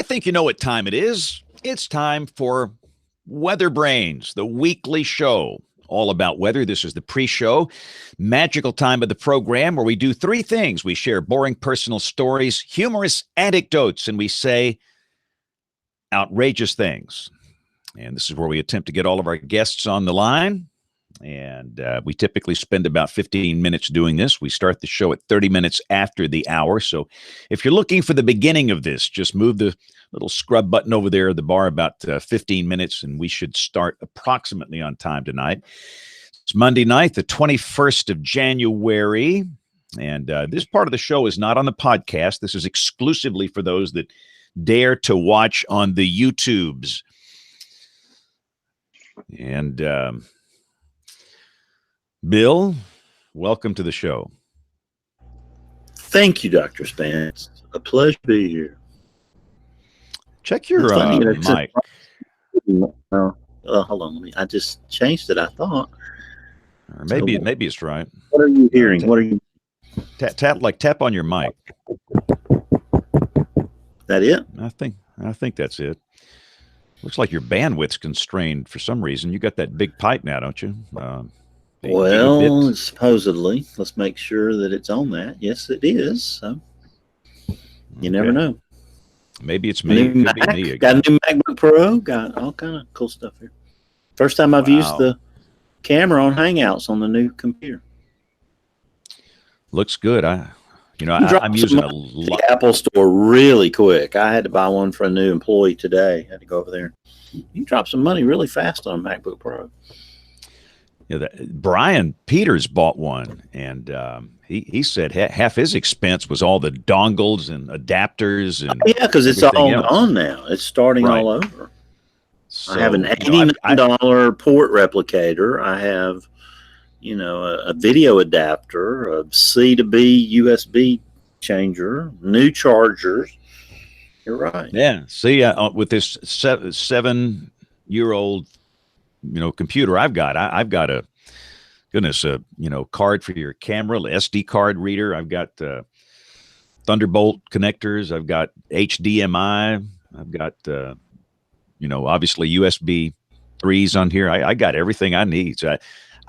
think you know what time it is. It's time for WeatherBrains, the weekly show all about weather. This is the pre-show, magical time of the program where we do three things. We share boring personal stories, humorous anecdotes, and we say outrageous things. And this is where we attempt to get all of our guests on the line. And we typically spend about 15 minutes doing this. We start the show at 30 minutes after the hour. So if you're looking for the beginning of this, just move the little scrub button over there at the bar about 15 minutes, and we should start approximately on time tonight. It's Monday night, the 21st of January. And this part of the show is not on the podcast. This is exclusively for those that dare to watch on the YouTubes. And Bill, welcome to the show. Thank you, Dr. Spence. A pleasure to be here. Check your mic. Hold on. I just changed it, I thought. Or maybe it's right. What are you hearing? What are you? Tap on your mic. That it? I think that's it. Looks like your bandwidth's constrained for some reason. You got that big pipe now, don't you? Well, supposedly. Let's make sure that it's on that. Yes, it is. So you never know. Maybe it's me. It could be me again. Got a new MacBook Pro. Got all kind of cool stuff here. First time I've used the camera on Hangouts on the new computer. Looks good. I'm using a lot. The Apple Store really quick. I had to buy one for a new employee today. Had to go over there. You drop some money really fast on a MacBook Pro. Yeah, Brian Peters bought one, and he said half his expense was all the dongles and adapters. And because it's all gone now. It's starting all over. So, I have an $89 port replicator. I have, a video adapter, a C to B USB changer, new chargers. You're right. Yeah. See, with this 7-year-old computer I've got a card for your camera, SD card reader. I've got Thunderbolt connectors. I've got HDMI. I've got obviously USB 3s on here. I got everything I need. So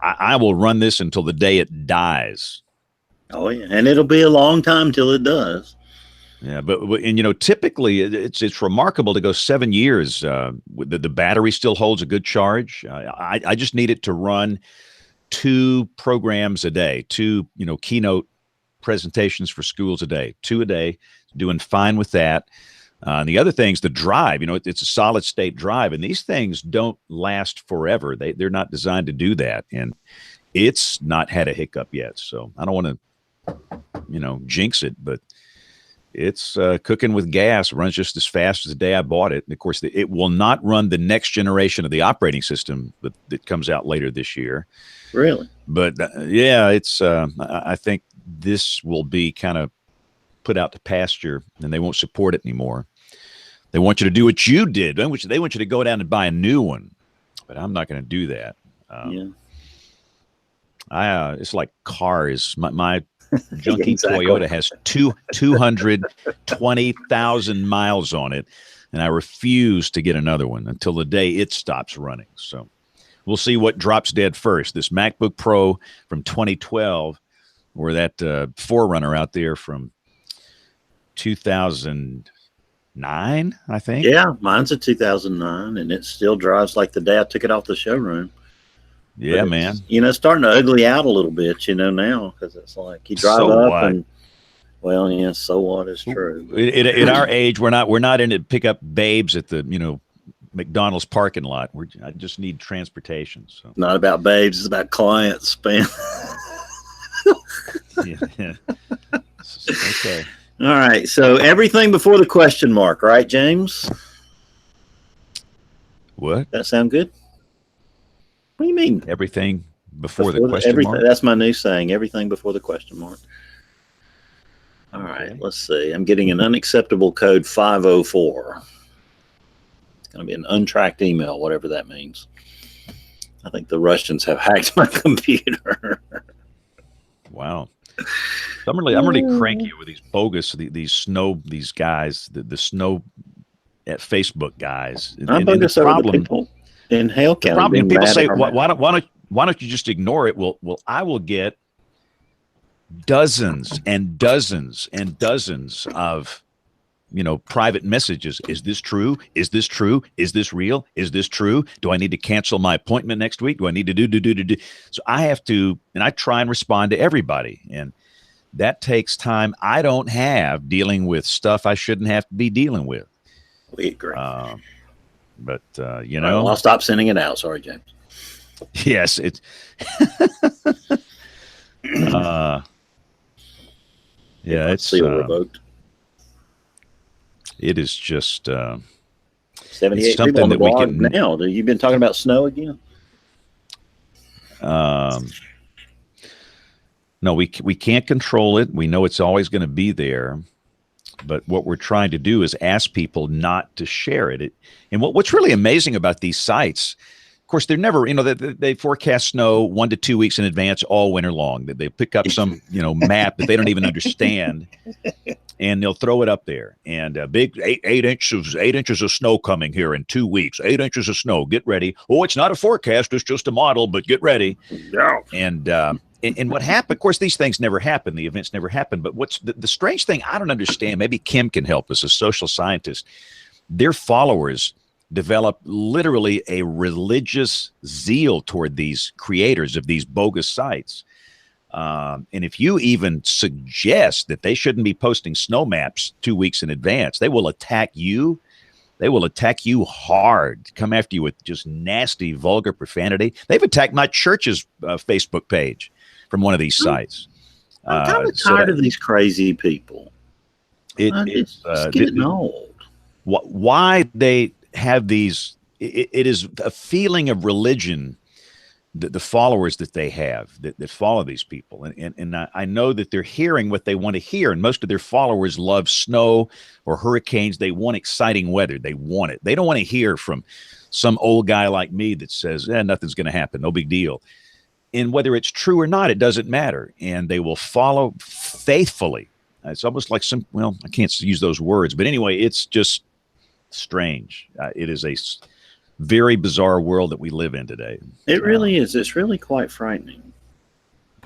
I will run this until the day it dies. Oh yeah, and it'll be a long time till it does. Yeah, but typically it's remarkable to go 7 years. The battery still holds a good charge. I just need it to run 2 programs a day, 2 keynote presentations for schools a day, 2 a day. Doing fine with that. And the other thing's the drive. It's a solid state drive, and these things don't last forever. They're not designed to do that, and it's not had a hiccup yet. So I don't want to jinx it, but it's cooking with gas. It runs just as fast as the day I bought it. And of course, it will not run the next generation of the operating system that comes out later this year. Really? But it's. I think this will be kind of put out to pasture, and they won't support it anymore. They want you to do what you did. They want you to go down and buy a new one. But I'm not going to do that. It's like cars. My junky Toyota has 220,000 miles on it, and I refuse to get another one until the day it stops running. So we'll see what drops dead first, this MacBook Pro from 2012 or that Forerunner out there from 2009, I think. Yeah, mine's a 2009, and it still drives like the day I took it off the showroom. Yeah, man. It's starting to ugly out a little bit, now, because it's like you drive up and, so what is true. In our age, we're not in to pick up babes at the, McDonald's parking lot. I just need transportation. So not about babes, it's about clients, Span. Yeah. Okay. All right. So everything before the question mark, right, James? What? That sound good? What do you mean? Everything before the question mark? That's my new saying. Everything before the question mark. All right. Let's see. I'm getting an unacceptable code 504. It's going to be an untracked email, whatever that means. I think the Russians have hacked my computer. Wow. I'm really cranky with these bogus, these guys, the snow at Facebook, guys. I'm focused over the people in Hale County. The problem, people say, why don't you just ignore it? Well, I will get dozens and dozens and dozens of private messages. Is this true? Is this true? Is this real? Is this true? Do I need to cancel my appointment next week? Do I need to do? So I have to, and I try and respond to everybody. And that takes time I don't have dealing with stuff I shouldn't have to be dealing with. We agree. But Well, I'll stop sending it out. Sorry, James. Yes, it's it's revoked. It is just 78 people on the blog now. You've been talking about snow again? No, we can't control it. We know it's always going to be there. But what we're trying to do is ask people not to share it. And what's really amazing about these sites, of course, they're never, they forecast snow 1 to 2 weeks in advance all winter long. They pick up some, map that they don't even understand, and they'll throw it up there. And a big 8 inches of snow coming here in 2 weeks. 8 inches of snow. Get ready. Oh, it's not a forecast. It's just a model, but get ready. Yeah. And what happened, of course, these things never happen. The events never happen. But what's the strange thing I don't understand, maybe Kim can help us, a social scientist, their followers develop literally a religious zeal toward these creators of these bogus sites. And if you even suggest that they shouldn't be posting snow maps 2 weeks in advance, they will attack you. They will attack you hard, come after you with just nasty, vulgar profanity. They've attacked my church's Facebook page from one of these sites. I'm kind of tired of these crazy people. It's getting old. Why they have these, it is a feeling of religion, the followers that they have that follow these people. And I know that they're hearing what they want to hear. And most of their followers love snow or hurricanes. They want exciting weather. They want it. They don't want to hear from some old guy like me that says, nothing's going to happen. No big deal. And whether it's true or not, it doesn't matter. And they will follow faithfully. It's almost like I can't use those words, but anyway, it's just strange. It is a very bizarre world that we live in today. It really is. It's really quite frightening.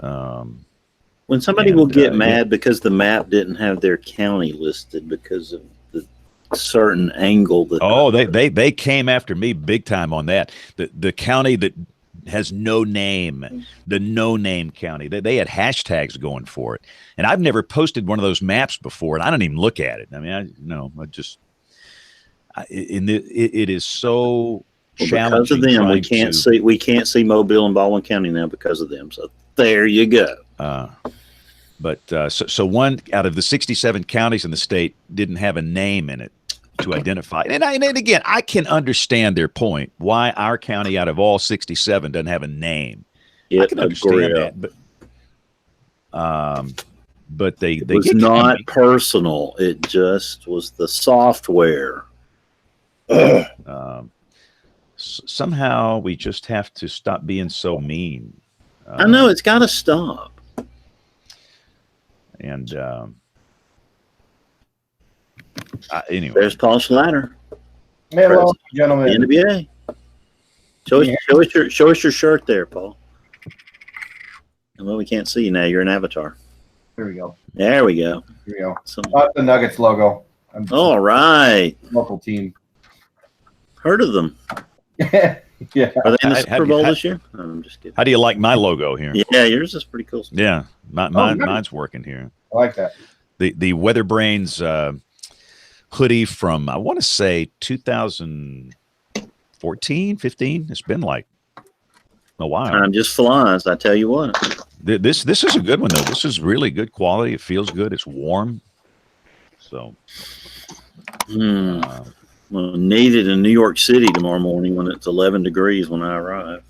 When somebody will get mad because the map didn't have their county listed because of the certain angle that they came after me big time on that. The county that has no name, the no name county. They had hashtags going for it, and I've never posted one of those maps before, and I don't even look at it. I mean, it is so challenging. Because of them, we can't see Mobile and Baldwin County now because of them. So there you go. So one out of the 67 counties in the state didn't have a name in it to identify. And again, I can understand their point. Why our county out of all 67 doesn't have a name. I can understand that, but they was not personal. It just was the software. Somehow we just have to stop being so mean. I know, it's got to stop. And anyway, there's Paul Schlatter. Hello, gentlemen. NBA. Show us your shirt there, Paul. Well, we can't see you now. You're an avatar. Here we go. There we go. Here we go. That's the Nuggets logo. All right. Local team. Heard of them? Yeah. Are they in the Super Bowl this year? I'm just kidding. How do you like my logo here? Yeah, yours is pretty cool. Yeah, mine's working here. I like that. The WeatherBrains hoodie from, I want to say 2014, 15. It's been like a while. Time just flies, I tell you what. This is a good one though. This is really good quality. It feels good. It's warm. So. Well, need it in New York City tomorrow morning when it's 11 degrees when I arrive.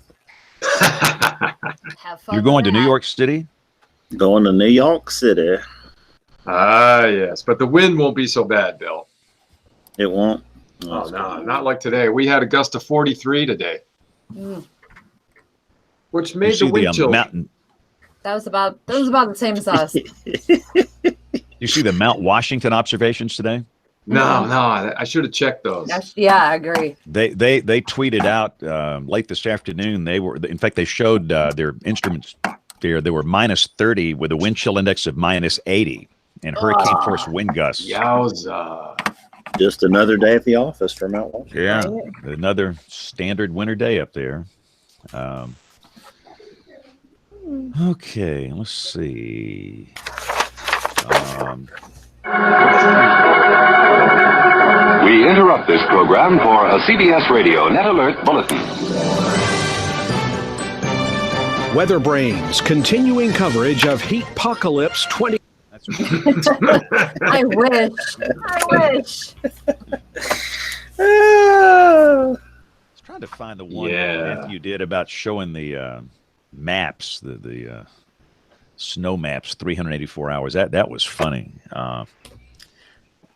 Have fun. You're going to New York City? Going to New York City. Yes, but the wind won't be so bad, Bill. It won't? Oh, no, not like today. We had a gust of 43 today, which made the wind chill. That was about the same as us. You see the Mount Washington observations today? No, I should have checked those. Yeah, I agree. They tweeted out late this afternoon. In fact, they showed their instruments there. They were -30 with a wind chill index of -80 and hurricane force wind gusts. Yowza. Just another day at the office for Mount Washington. Yeah, another standard winter day up there. Okay, let's see. We interrupt this program for a CBS Radio Net Alert Bulletin. WeatherBrains, continuing coverage of Heatpocalypse 20. That's right. I wish. I wish. I was trying to find the one Yeah. you did about showing the maps, the snow maps, 384 hours. That was funny.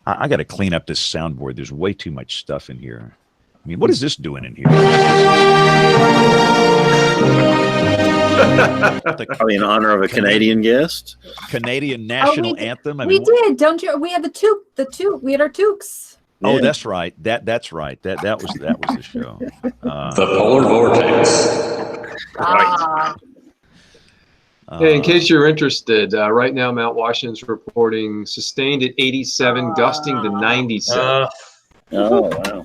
I got to clean up this soundboard. There's way too much stuff in here. I mean, what is this doing in here? Probably in honor of a Canadian guest. Canadian national anthem. I We mean, did, don't you? We had the toque. We had our toques. Oh, Yeah. that's right. That's right. That was the show. The polar vortex. Hey, in case you're interested, right now Mount Washington's reporting sustained at 87, gusting to 97. Oh, wow.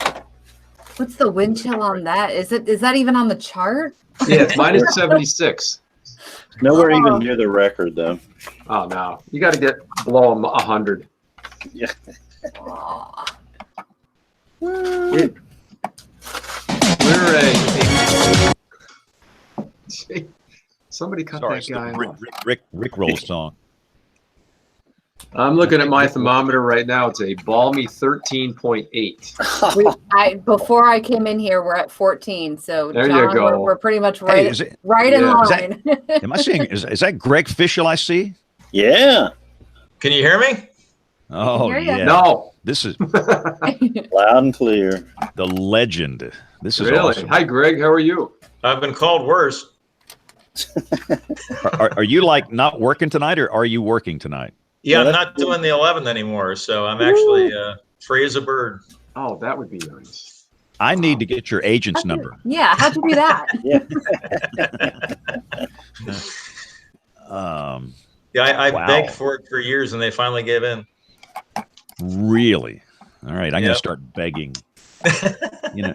What's the wind chill on that? Is that even on the chart? Yeah, it's -76. Nowhere even near the record, though. Oh no, you got to get below 100. Yeah. Oh. We're somebody cut Sorry, that it's the guy off. Rick roll song. I'm looking at my thermometer right now. It's a balmy 13.8. Before I came in here, we're at 14. So There you John, go. We're pretty much Hey, right, is it- right in Yeah. Is line. Am I seeing? Is that Greg Fischel I see? Yeah. Can you hear me? Oh Hear ya. yeah. No, This is Loud and clear. the legend. This is really. awesome. Hi, Greg. How are you? I've been called worse. Are you like not working tonight, or are you working tonight? Yeah, I'm that's not doing the 11th anymore, so I'm actually free as a bird. Oh, that would be nice. I need to get your agent's number. Yeah, how'd you do that? Yeah, I Wow. begged for it for years, and they finally gave in. Really? All right, I'm going to Yep. start begging. You know,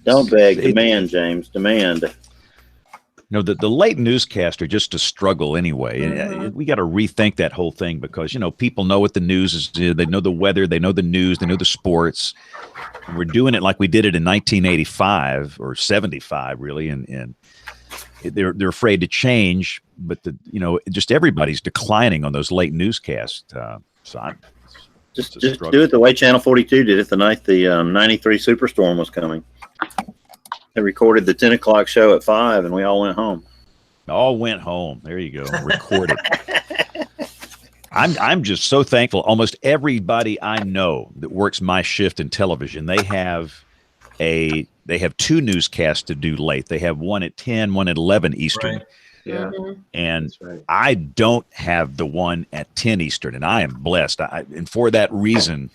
Don't beg. It- Demand, James. Demand. the late newscaster just a struggle anyway. And we got to rethink that whole thing because people know what the news is. They know the weather, they know the news, they know the sports. And we're doing it like we did it in 1985 or 75, really, and they're afraid to change. But just everybody's declining on those late newscasts. So I'm Just It's a struggle. do it the way Channel 42 did it the night the 93 Superstorm was coming. They recorded the 10 o'clock show at 5, and we all went home. all went home. There you go, recorded. I'm just so thankful. Almost everybody I know that works my shift in television, they have two newscasts to do late. They have one at 10, one at 11 Eastern. Right. Yeah, And that's right. I don't have the one at 10 Eastern, and I am blessed. And for that reason,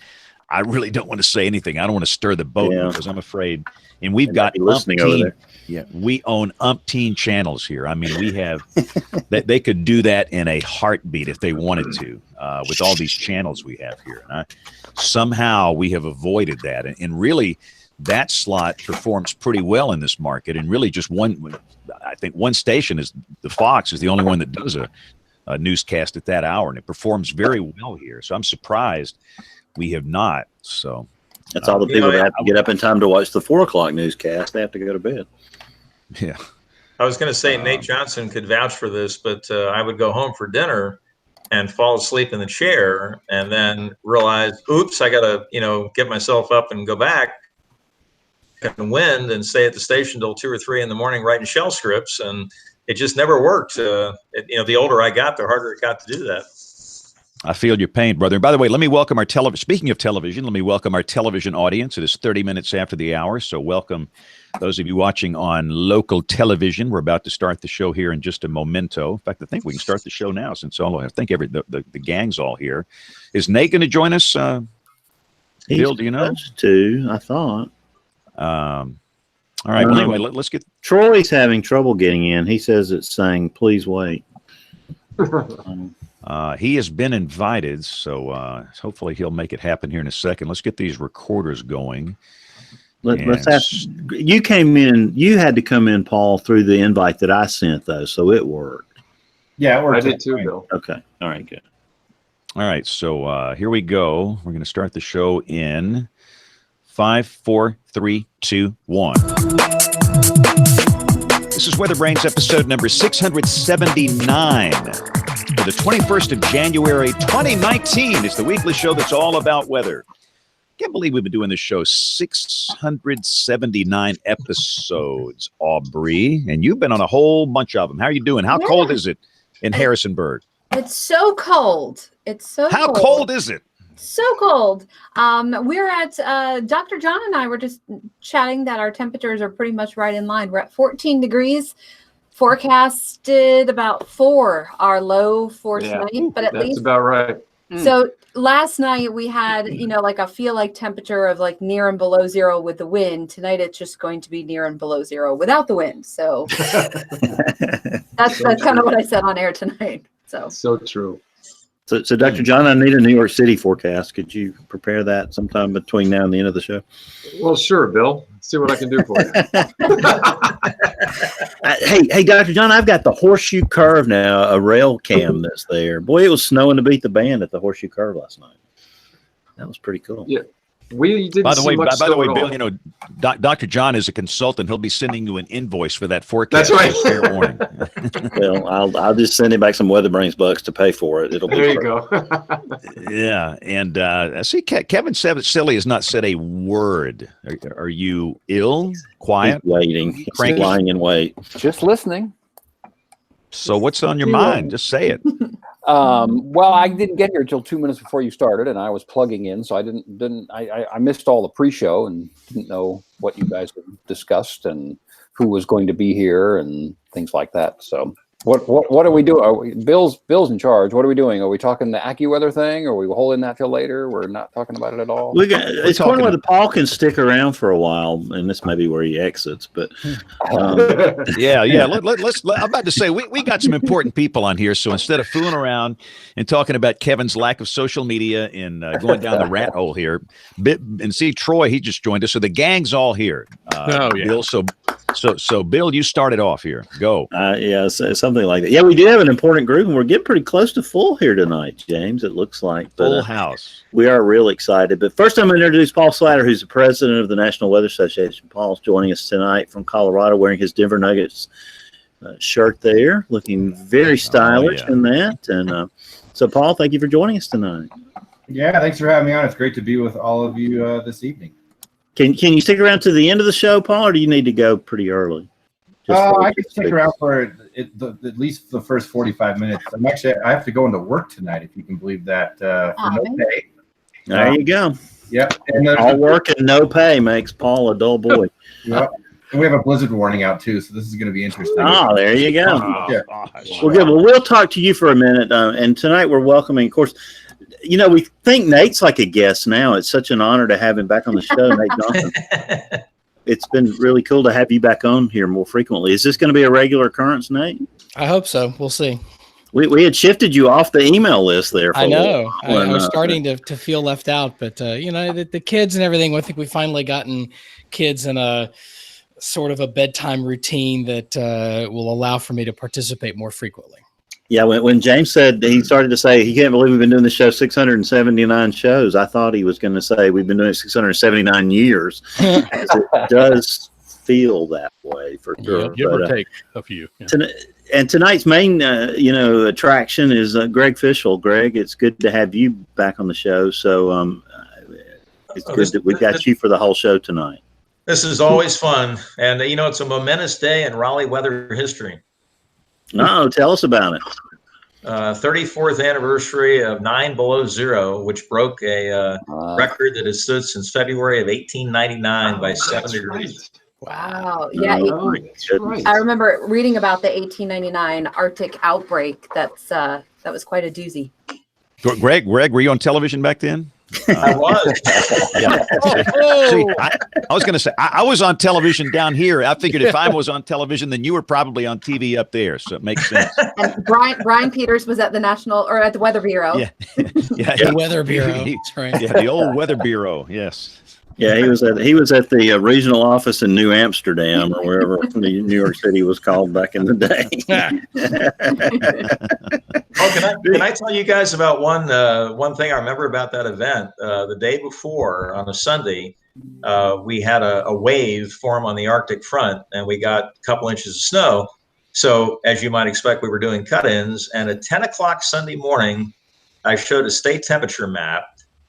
I really don't want to say anything. I don't want to stir the boat because I'm afraid. And we've They got might be listening over there. Yeah, we own umpteen channels here. I mean, we have that they could do that in a heartbeat if they wanted to, with all these channels we have here. And somehow we have avoided that, and really, that slot performs pretty well in this market. And really, just one. I think one station is the Fox is the only one that does a newscast at that hour, and it performs very well here. So I'm surprised we have not. So That's all the people that have to get up in time to watch the 4 o'clock newscast. They have to go to bed. yeah, I was going to say Nate Johnson could vouch for this, but I would go home for dinner and fall asleep in the chair and then realize, oops, I got to, get myself up and go back and wind and stay at the station till 2 or 3 in the morning writing shell scripts. And it just never worked. The older I got, the harder it got to do that. I feel your pain, brother. And by the way, let me welcome our television. Speaking of television, let me welcome our television audience. It is 30 minutes after the hour, so welcome those of you watching on local television. We're about to start the show here in just a momento. In fact, I think we can start the show now since I think the gang's all here. Is Nate going to join us? Bill, do you know? I thought. All right. Well, anyway, let's get. Troy's having trouble getting in. He says it's saying, "Please wait." He has been invited, so hopefully he'll make it happen here in a second. Let's get these recorders going. Let's have. You came in. You had to come in, Paul, through the invite that I sent, though, so it worked. Yeah, it worked. I did too, Bill. Okay. All right. Good. All right. So here we go. We're going to start the show in 5, 4, 3, 2, 1. This is WeatherBrains episode number 679 for the 21st of January, 2019. It's the weekly show that's all about weather. Can't believe we've been doing this show 679 episodes, Aubrey, and you've been on a whole bunch of them. How are you doing? How cold is it in Harrisonburg? It's so cold. It's so How cold is it? So cold. We're at Dr. John and I were just chatting that our temperatures are pretty much right in line. We're at 14 degrees. Forecasted about 4, our low for tonight, but at that's least about right. So last night we had, like a feel like temperature of like near and below 0 with the wind. Tonight it's just going to be near and below 0 without the wind. So that's kind of what I said on air tonight. So true. So, Dr. John, I need a New York City forecast. Could you prepare that sometime between now and the end of the show? Well, sure, Bill. Let's see what I can do for you. Hey, Dr. John, I've got the Horseshoe Curve now, a rail cam that's there. Boy, it was snowing to beat the band at the Horseshoe Curve last night. That was pretty cool. Yeah. We didn't By the way, Bill, Dr. John is a consultant. He'll be sending you an invoice for that forecast. That's right. Fair warning. Well, I'll just send him back some WeatherBrains bucks to pay for it. It'll be there you go. Yeah, and see, Kevin Silly has not said a word. Are you ill? Quiet? He's waiting. He's Cranky? lying in wait. Just listening. So what's on your mind? Just say it. Well, I didn't get here till 2 minutes before you started, and I was plugging in, so I missed all the pre-show and didn't know what you guys had discussed and who was going to be here and things like that. So what are we doing? Bill's in charge. What are we doing? Are we talking the AccuWeather thing? Or are we holding that till later? We're not talking about it at all. It's one where Paul can stick around for a while, and this may be where he exits. But yeah. Let's. I'm about to say we got some important people on here, so instead of fooling around and talking about Kevin's lack of social media and going down the rat hole here, and see Troy, he just joined us, so the gang's all here. Bill, so Bill, you started off here. Go. Yeah, something like that. Yeah, we do have an important group, and we're getting pretty close to full here tonight, James. It looks like full house. We are real excited. But first, I'm going to introduce Paul Slatter, who's the president of the National Weather Association. Paul's joining us tonight from Colorado, wearing his Denver Nuggets shirt there, looking very stylish in that. And so, Paul, thank you for joining us tonight. Yeah, thanks for having me on. It's great to be with all of you this evening. Can you stick around to the end of the show, Paul, or do you need to go pretty early? I can stick around for at least the first 45 minutes. I have to go into work tonight, if you can believe that, for no pay. There you go. Yep. And all work and no pay makes Paul a dull boy. Yep. And we have a blizzard warning out too, so this is going to be interesting. Oh, there you go. Yeah. Well, good. Well, we'll talk to you for a minute. And tonight we're welcoming, of course, we think Nate's like a guest now. It's such an honor to have him back on the show, Nate Johnson. It's been really cool to have you back on here more frequently. Is this going to be a regular occurrence, Nate? I hope so. We'll see. We had shifted you off the email list there. For I know. I was starting to feel left out, but the kids and everything. I think we finally gotten kids in a sort of a bedtime routine that will allow for me to participate more frequently. Yeah, when James said he started to say he can't believe we've been doing the show 679 shows, I thought he was going to say we've been doing it 679 years. It does feel that way for sure. Give or take a few. Yeah. And tonight's main, attraction is Greg Fishel. Greg, it's good to have you back on the show. So it's good that we got you for the whole show tonight. This is always fun, and it's a momentous day in Raleigh weather history. No, tell us about it. 34th anniversary of 9 below 0, which broke a record that has stood since February of 1899 by 7 degrees. Wow. Yeah. That's right. I remember reading about the 1899 Arctic outbreak. That was quite a doozy. Greg, were you on television back then? I was. Yeah. See, I was going to say, I was on television down here. I figured if I was on television, then you were probably on TV up there. So it makes sense. And Brian Peters was at the at the Weather Bureau. Yeah. The Weather Bureau. That's right. Yeah, the old Weather Bureau. Yes. Yeah, he was at the regional office in New Amsterdam or wherever New York City was called back in the day. Can I tell you guys about one thing I remember about that event? The day before, on a Sunday, we had a wave form on the Arctic front, and we got a couple inches of snow. So, as you might expect, we were doing cut-ins. And at 10 o'clock Sunday morning, I showed a state temperature map.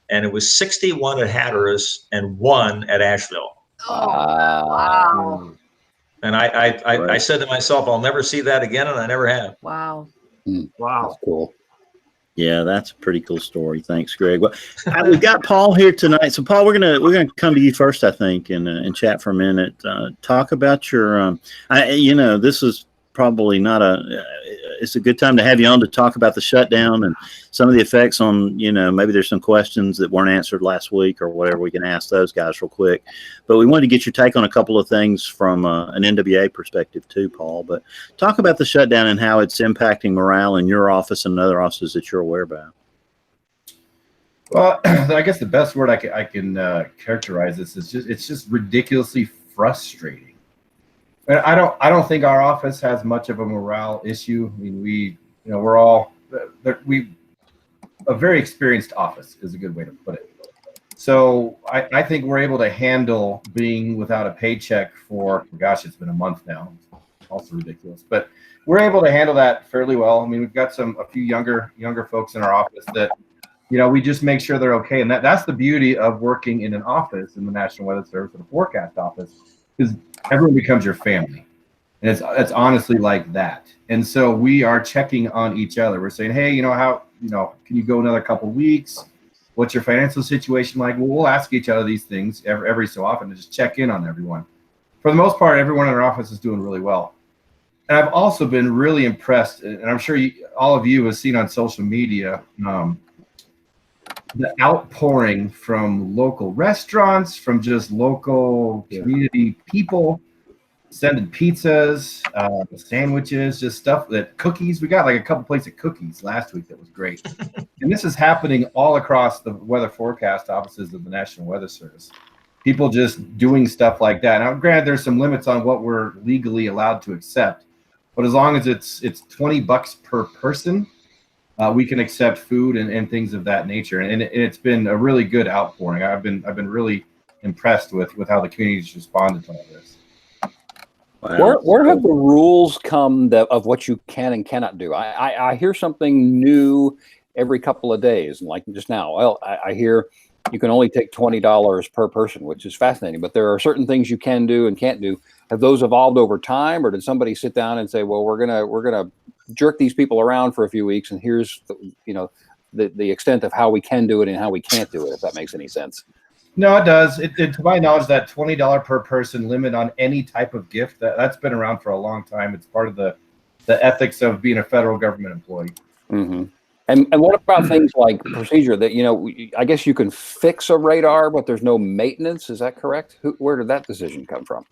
And it was 61 at Hatteras and 1 at Asheville. Oh, wow. And I said to myself, I'll never see that again, and I never have. Wow. Wow. That's cool. Yeah, that's a pretty cool story. Thanks, Greg. Well, we've got Paul here tonight. So, Paul, we're gonna come to you first, I think, and chat for a minute. Talk about your. This is probably not it's a good time to have you on to talk about the shutdown and some of the effects on, maybe there's some questions that weren't answered last week or whatever. We can ask those guys real quick. But we wanted to get your take on a couple of things from an NWA perspective too, Paul. But talk about the shutdown and how it's impacting morale in your office and other offices that you're aware about. Well, I guess the best word I can characterize this is it's just ridiculously frustrating. I don't think our office has much of a morale issue. I mean, we're all a very experienced office is a good way to put it. So I think we're able to handle being without a paycheck for, gosh, it's been a month now. It's also ridiculous, but we're able to handle that fairly well. I mean, we've got a few younger folks in our office that, we just make sure they're okay. And that's the beauty of working in an office in the National Weather Service or the forecast office, is everyone becomes your family. And it's honestly like that. And so we are checking on each other. We're saying, hey, can you go another couple weeks? What's your financial situation like? Well, we'll ask each other these things every so often to just check in on everyone. For the most part, everyone in our office is doing really well. And I've also been really impressed, and I'm sure all of you have seen on social media, the outpouring from local restaurants, from just local community people, sending pizzas, sandwiches, just stuff, cookies. We got like a couple plates of cookies last week that was great. And this is happening all across the weather forecast offices of the National Weather Service. People just doing stuff like that. Now, granted, there's some limits on what we're legally allowed to accept, but as long as it's $20 per person, we can accept food and things of that nature. And it's been a really good outpouring. I've been really impressed with how the community's responded to all this. Wow. Where have the rules come of what you can and cannot do? I hear something new every couple of days, and like just now, well, I hear you can only take $20 per person, which is fascinating. But there are certain things you can do and can't do. Have those evolved over time, or did somebody sit down and say, well, we're gonna jerk these people around for a few weeks, and here's the extent of how we can do it and how we can't do it, if that makes any sense? No, it does. To my knowledge, that $20 per person limit on any type of gift, that's been around for a long time. It's part of the ethics of being a federal government employee. Mm-hmm. And what about things like procedure that, I guess you can fix a radar, but there's no maintenance. Is that correct? Where did that decision come from?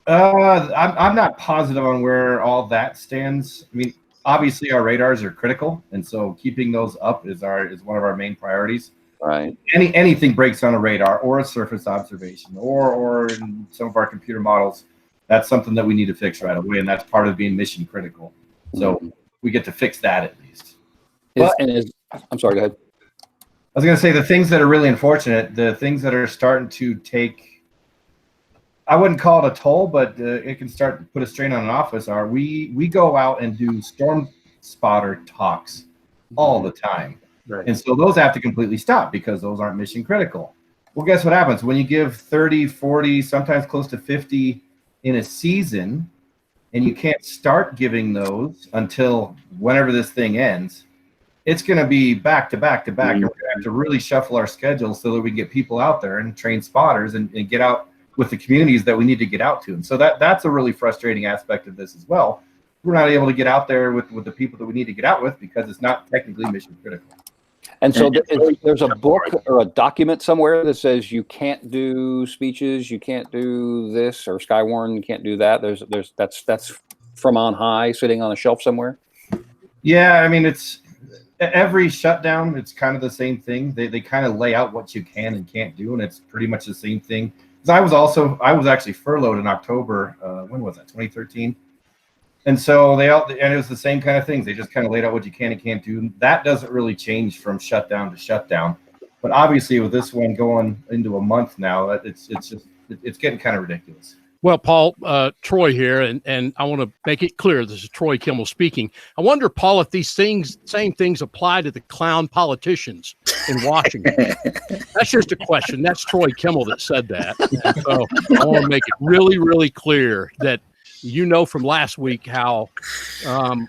I'm not positive on where all that stands. I mean, obviously our radars are critical, and so keeping those up is one of our main priorities. Right. Anything breaks on a radar or a surface observation or in some of our computer models, that's something that we need to fix right away, and that's part of being mission critical. So we get to fix that at least. I'm sorry, go ahead. I was going to say the things that are really unfortunate, the things that are starting to take, I wouldn't call it a toll, but it can start to put a strain on an office, are we go out and do storm spotter talks all the time. Right. And so those have to completely stop because those aren't mission critical. Well, guess what happens? When you give 30, 40, sometimes close to 50 in a season, and you can't start giving those until whenever this thing ends, it's going to be back to back to back. And we're going to have to really shuffle our schedule so that we can get people out there and train spotters and get out with the communities that we need to get out to. And so that's a really frustrating aspect of this as well. We're not able to get out there with the people that we need to get out with because it's not technically mission critical. And so there's a book or a document somewhere that says you can't do speeches, you can't do this, or Skywarn, you can't do that. That's from on high, sitting on a shelf somewhere. Yeah, I mean, it's every shutdown. It's kind of the same thing. They kind of lay out what you can and can't do, and it's pretty much the same thing. Because I was actually furloughed in October. When was that? 2013. And so and it was the same kind of things. They just kind of laid out what you can and can't do. That doesn't really change from shutdown to shutdown. But obviously, with this one going into a month now, it's getting kind of ridiculous. Well, Paul, Troy here, and I want to make it clear, this is Troy Kimmel speaking. I wonder, Paul, if these same things apply to the clown politicians in Washington. That's just a question. That's Troy Kimmel that said that. And so I want to make it really, really clear that from last week how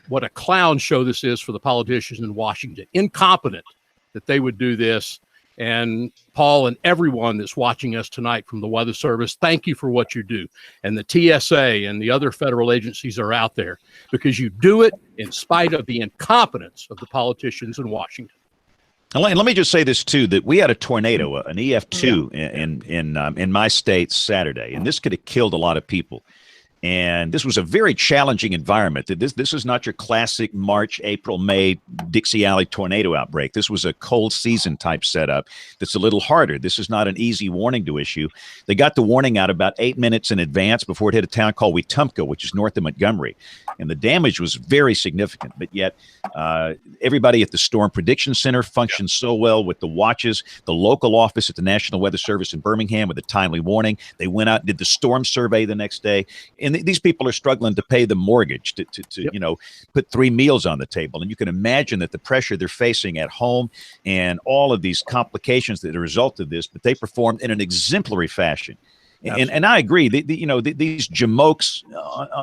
what a clown show this is for the politicians in Washington. Incompetent that they would do this. And Paul and everyone that's watching us tonight from the Weather Service, thank you for what you do. And the TSA and the other federal agencies are out there because you do it in spite of the incompetence of the politicians in Washington. Elaine, let me just say this too, that we had a tornado, an EF2 in my state Saturday, and this could have killed a lot of people. And this was a very challenging environment. This is not your classic March, April, May Dixie Alley tornado outbreak. This was a cold season type setup that's a little harder. This is not an easy warning to issue. They got the warning out about 8 minutes in advance before it hit a town called Wetumpka, which is north of Montgomery. And the damage was very significant. But yet everybody at the Storm Prediction Center functioned so well with the watches. The local office at the National Weather Service in Birmingham with a timely warning. They went out and did the storm survey the next day. And these people are struggling to pay the mortgage to put 3 meals on the table. And you can imagine that the pressure they're facing at home and all of these complications that are a result of this, but they performed in an exemplary fashion. And I agree. These jamokes,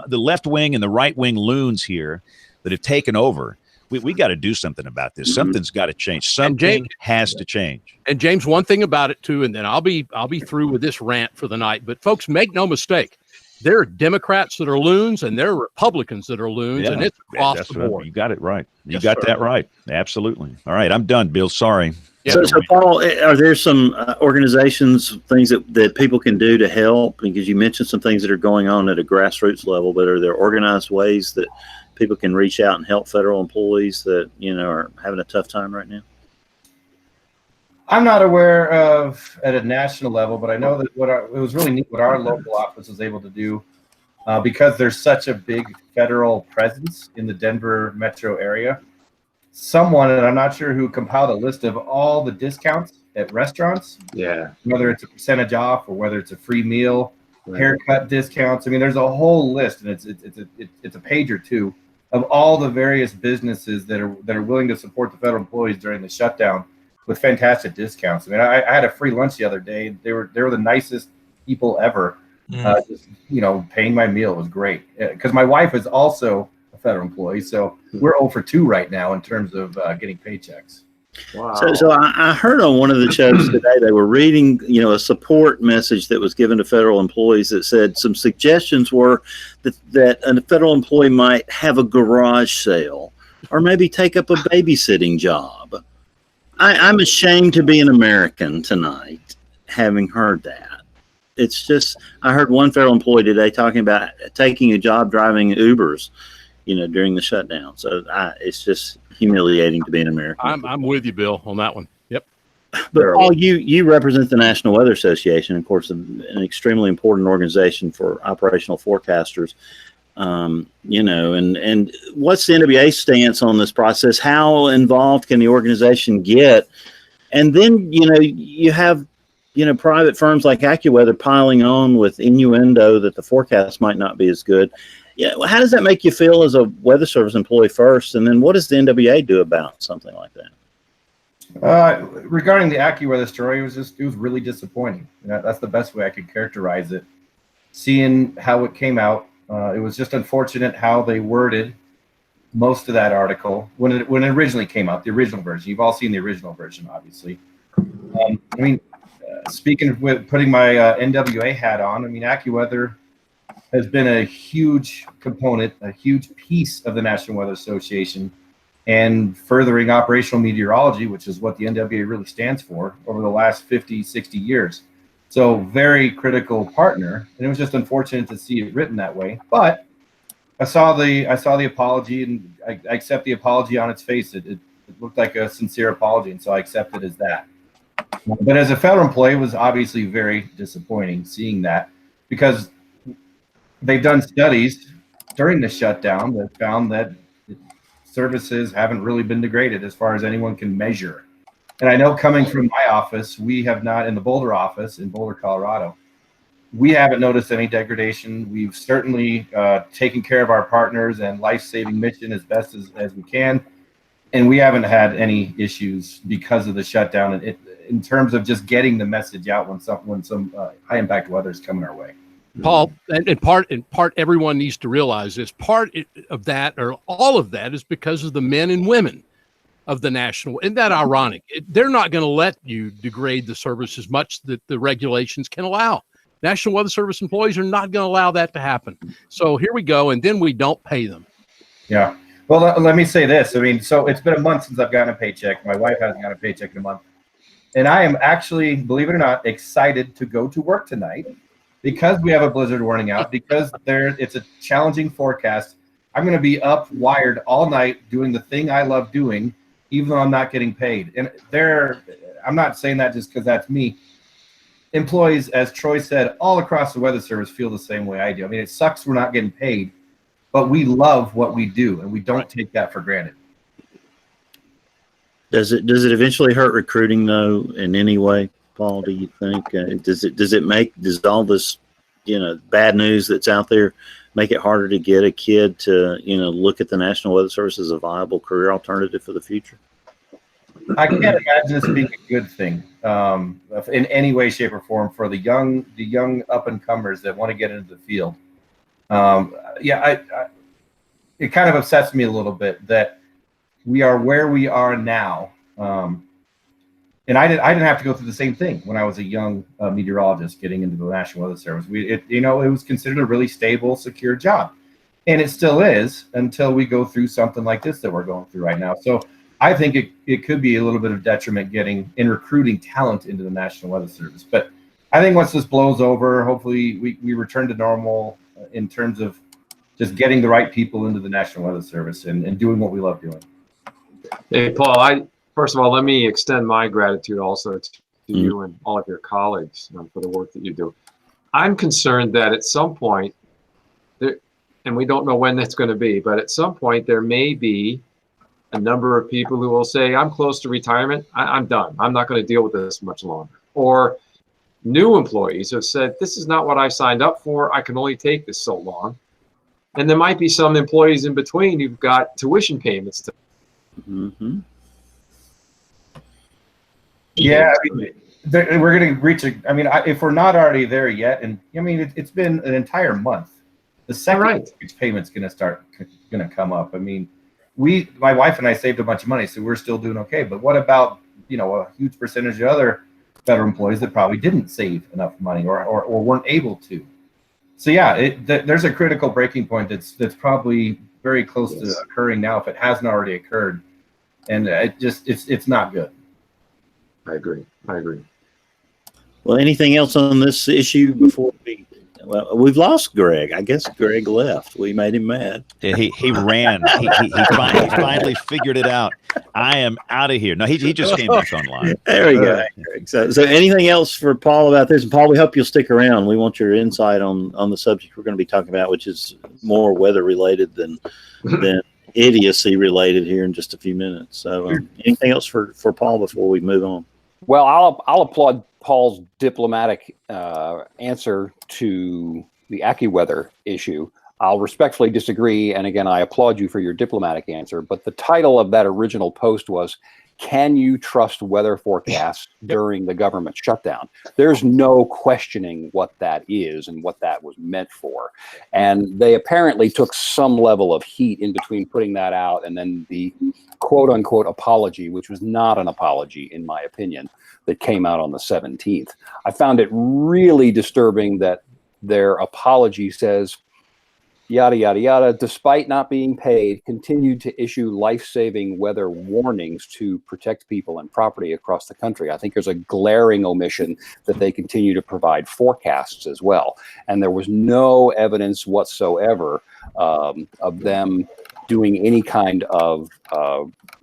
the left wing and the right wing loons here that have taken over, we got to do something about this. Something's got to change. Something has to change. And James, one thing about it too, and then I'll be through with this rant for the night. But folks, make no mistake. There are Democrats that are loons, and there are Republicans that are loons, and it's across the board. You got it right. You got that right. Absolutely. All right, I'm done, Bill. Sorry. So Paul, are there some organizations, things that people can do to help? Because you mentioned some things that are going on at a grassroots level, but are there organized ways that people can reach out and help federal employees that are having a tough time right now? I'm not aware of at a national level, but I know that it was really neat what our local office was able to do because there's such a big federal presence in the Denver metro area. Someone, and I'm not sure who, compiled a list of all the discounts at restaurants. Yeah. Whether it's a percentage off or whether it's a free meal, haircut discounts. I mean, there's a whole list, and it's a page or two of all the various businesses that are willing to support the federal employees during the shutdown with fantastic discounts. I mean, I had a free lunch the other day. They were the nicest people ever. Just, paying my meal was great because my wife is also a federal employee, so we're 0 for 2 right now in terms of getting paychecks. Wow. So I heard on one of the shows today they were reading, a support message that was given to federal employees that said some suggestions were that a federal employee might have a garage sale or maybe take up a babysitting job. I'm ashamed to be an American tonight, having heard that. It's just, I heard one federal employee today talking about taking a job driving Ubers, during the shutdown. So it's just humiliating to be an American. I'm with you, Bill, on that one. Yep. But Paul, you represent the National Weather Association, of course, an extremely important organization for operational forecasters. And what's the NWA stance on this process? How involved can the organization get? And then, you have, private firms like AccuWeather piling on with innuendo that the forecast might not be as good. Yeah. How does that make you feel as a Weather Service employee first? And then what does the NWA do about something like that? Regarding the AccuWeather story, it was really disappointing. That's the best way I could characterize it. Seeing how it came out, it was just unfortunate how they worded most of that article when it originally came out, the original version. You've all seen the original version, obviously. Speaking with putting my NWA hat on, AccuWeather has been a huge component, a huge piece of the National Weather Association and furthering operational meteorology, which is what the NWA really stands for, over the last 50, 60 years. So very critical partner, and it was just unfortunate to see it written that way. But I saw the apology, and I accept the apology on its face. It looked like a sincere apology, and so I accept it as that. But as a federal employee, it was obviously very disappointing seeing that, because they've done studies during the shutdown that found that services haven't really been degraded as far as anyone can measure. And I know, coming from my office, we have not, in the Boulder office in Boulder, Colorado, we haven't noticed any degradation. We've certainly taken care of our partners and life-saving mission as best as we can. And we haven't had any issues because of the shutdown, and in terms of just getting the message out when some high impact weather is coming our way. Paul, and in part, everyone needs to realize this. Part of that, or all of that, is because of the men and women of the national. Isn't that ironic? They're not going to let you degrade the service as much that the regulations can allow. National Weather Service employees are not going to allow that to happen. So here we go, and then we don't pay them. Yeah. Well, let me say this. I mean, so it's been a month since I've gotten a paycheck. My wife hasn't gotten a paycheck in a month. And I am actually, believe it or not, excited to go to work tonight, because we have a blizzard warning out, because it's a challenging forecast. I'm going to be up wired all night doing the thing I love doing, even though I'm not getting paid. And I'm not saying that just because that's me. Employees, as Troy said, all across the Weather Service feel the same way I do. I mean, it sucks we're not getting paid, but we love what we do, and we don't take that for granted. Does it eventually hurt recruiting, though, in any way, Paul? Do you think does all this, bad news that's out there make it harder to get a kid to, look at the National Weather Service as a viable career alternative for the future? I can't imagine this being a good thing in any way, shape, or form for the young up and comers that want to get into the field. It kind of upsets me a little bit that we are where we are now. And I didn't have to go through the same thing when I was a young meteorologist getting into the National Weather Service. It was considered a really stable, secure job, and it still is until we go through something like this that we're going through right now. So I think it could be a little bit of detriment in recruiting talent into the National Weather Service. But I think once this blows over, hopefully we return to normal in terms of just getting the right people into the National Weather Service and doing what we love doing. Hey, Paul, first of all, let me extend my gratitude also to you and all of your colleagues for the work that you do. I'm concerned that at some point, and we don't know when that's going to be, but at some point there may be a number of people who will say, I'm close to retirement, I'm done. I'm not going to deal with this much longer. Or new employees have said, this is not what I signed up for. I can only take this so long. And there might be some employees in between who've got tuition payments to. Mm-hmm. Yeah, we're going to reach if we're not already there yet, and it's been an entire month. The second payment's going to come up. I mean, my wife and I saved a bunch of money, so we're still doing okay. But what about a huge percentage of other federal employees that probably didn't save enough money or weren't able to? So yeah, there's a critical breaking point that's probably very close to occurring now if it hasn't already occurred, and it's not good. I agree. Well, anything else on this issue before we've lost Greg. I guess Greg left. We made him mad. Yeah, he ran. He finally figured it out. I am out of here. No, he just came back online. There we go. So anything else for Paul about this? And Paul, we hope you'll stick around. We want your insight on the subject we're going to be talking about, which is more weather related than idiocy related here in just a few minutes. So anything else for Paul before we move on? Well, I'll applaud Paul's diplomatic answer to the AccuWeather issue. I'll respectfully disagree, and again, I applaud you for your diplomatic answer, but the title of that original post was, "Can you trust weather forecasts during the government shutdown?" There's no questioning what that is and what that was meant for. And they apparently took some level of heat in between putting that out and then the quote-unquote apology, which was not an apology, in my opinion, that came out on the 17th. I found it really disturbing that their apology says, yada, yada, yada, despite not being paid, continued to issue life-saving weather warnings to protect people and property across the country. I think there's a glaring omission that they continue to provide forecasts as well. And there was no evidence whatsoever of them doing any kind of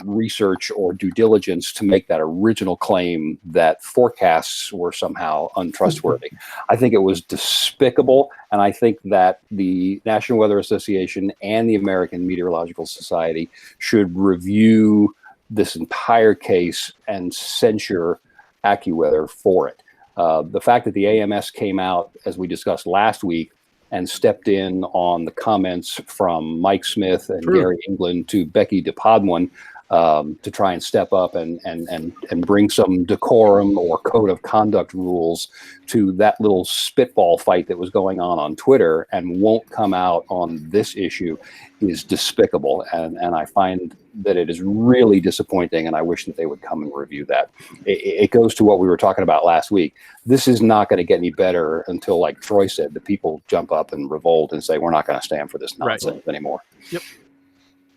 research or due diligence to make that original claim that forecasts were somehow untrustworthy. I think it was despicable, and I think that the National Weather Association and the American Meteorological Society should review this entire case and censure AccuWeather for it. The fact that the AMS came out, as we discussed last week, and stepped in on the comments from Mike Smith and Gary England to Becky DePodwin to try and step up and bring some decorum or code of conduct rules to that little spitball fight that was going on Twitter and won't come out on this issue is despicable. And I find that it is really disappointing, and I wish that they would come and review that. It goes to what we were talking about last week. This is not going to get any better until, like Troy said, the people jump up and revolt and say, we're not going to stand for this nonsense anymore. Yep.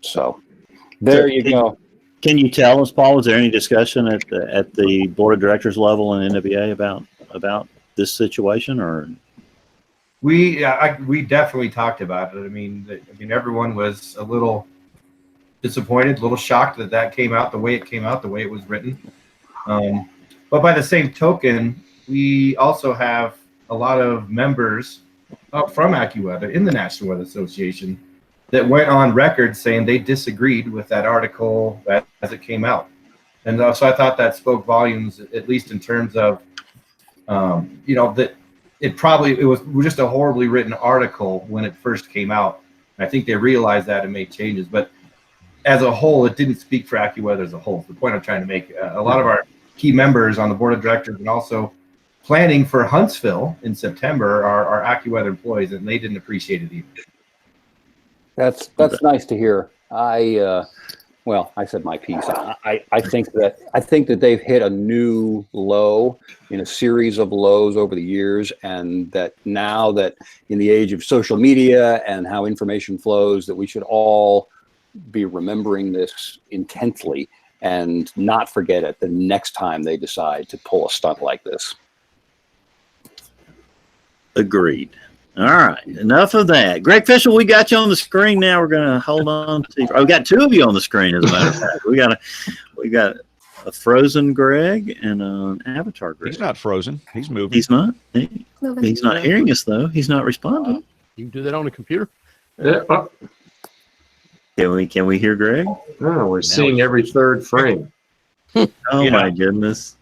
So there you go. Can you tell us, Paul, was there any discussion at the board of directors level in NWA about this situation, or? We definitely talked about it. I mean, everyone was a little disappointed, a little shocked that came out the way it came out, the way it was written. But by the same token, we also have a lot of members from AccuWeather in the National Weather Association that went on record saying they disagreed with that article as it came out. And so I thought that spoke volumes, at least in terms of, that it was just a horribly written article when it first came out. And I think they realized that and made changes. But as a whole, it didn't speak for AccuWeather as a whole. The point I'm trying to make, a lot of our key members on the board of directors and also planning for Huntsville in September are AccuWeather employees, and they didn't appreciate it either. That's nice to hear. I said my piece. I think that they've hit a new low in a series of lows over the years, and that now that in the age of social media and how information flows, that we should all be remembering this intently and not forget it the next time they decide to pull a stunt like this. Agreed. All right, enough of that. Greg Fishel, we got you on the screen now. We're going to hold on to. We got two of you on the screen, as a matter of fact. We got a frozen Greg and an avatar Greg. He's not frozen. He's moving. He's not. He's not hearing us though. He's not responding. You can do that on the computer. Can we hear Greg? Oh, we're seeing every third frame. Oh my goodness.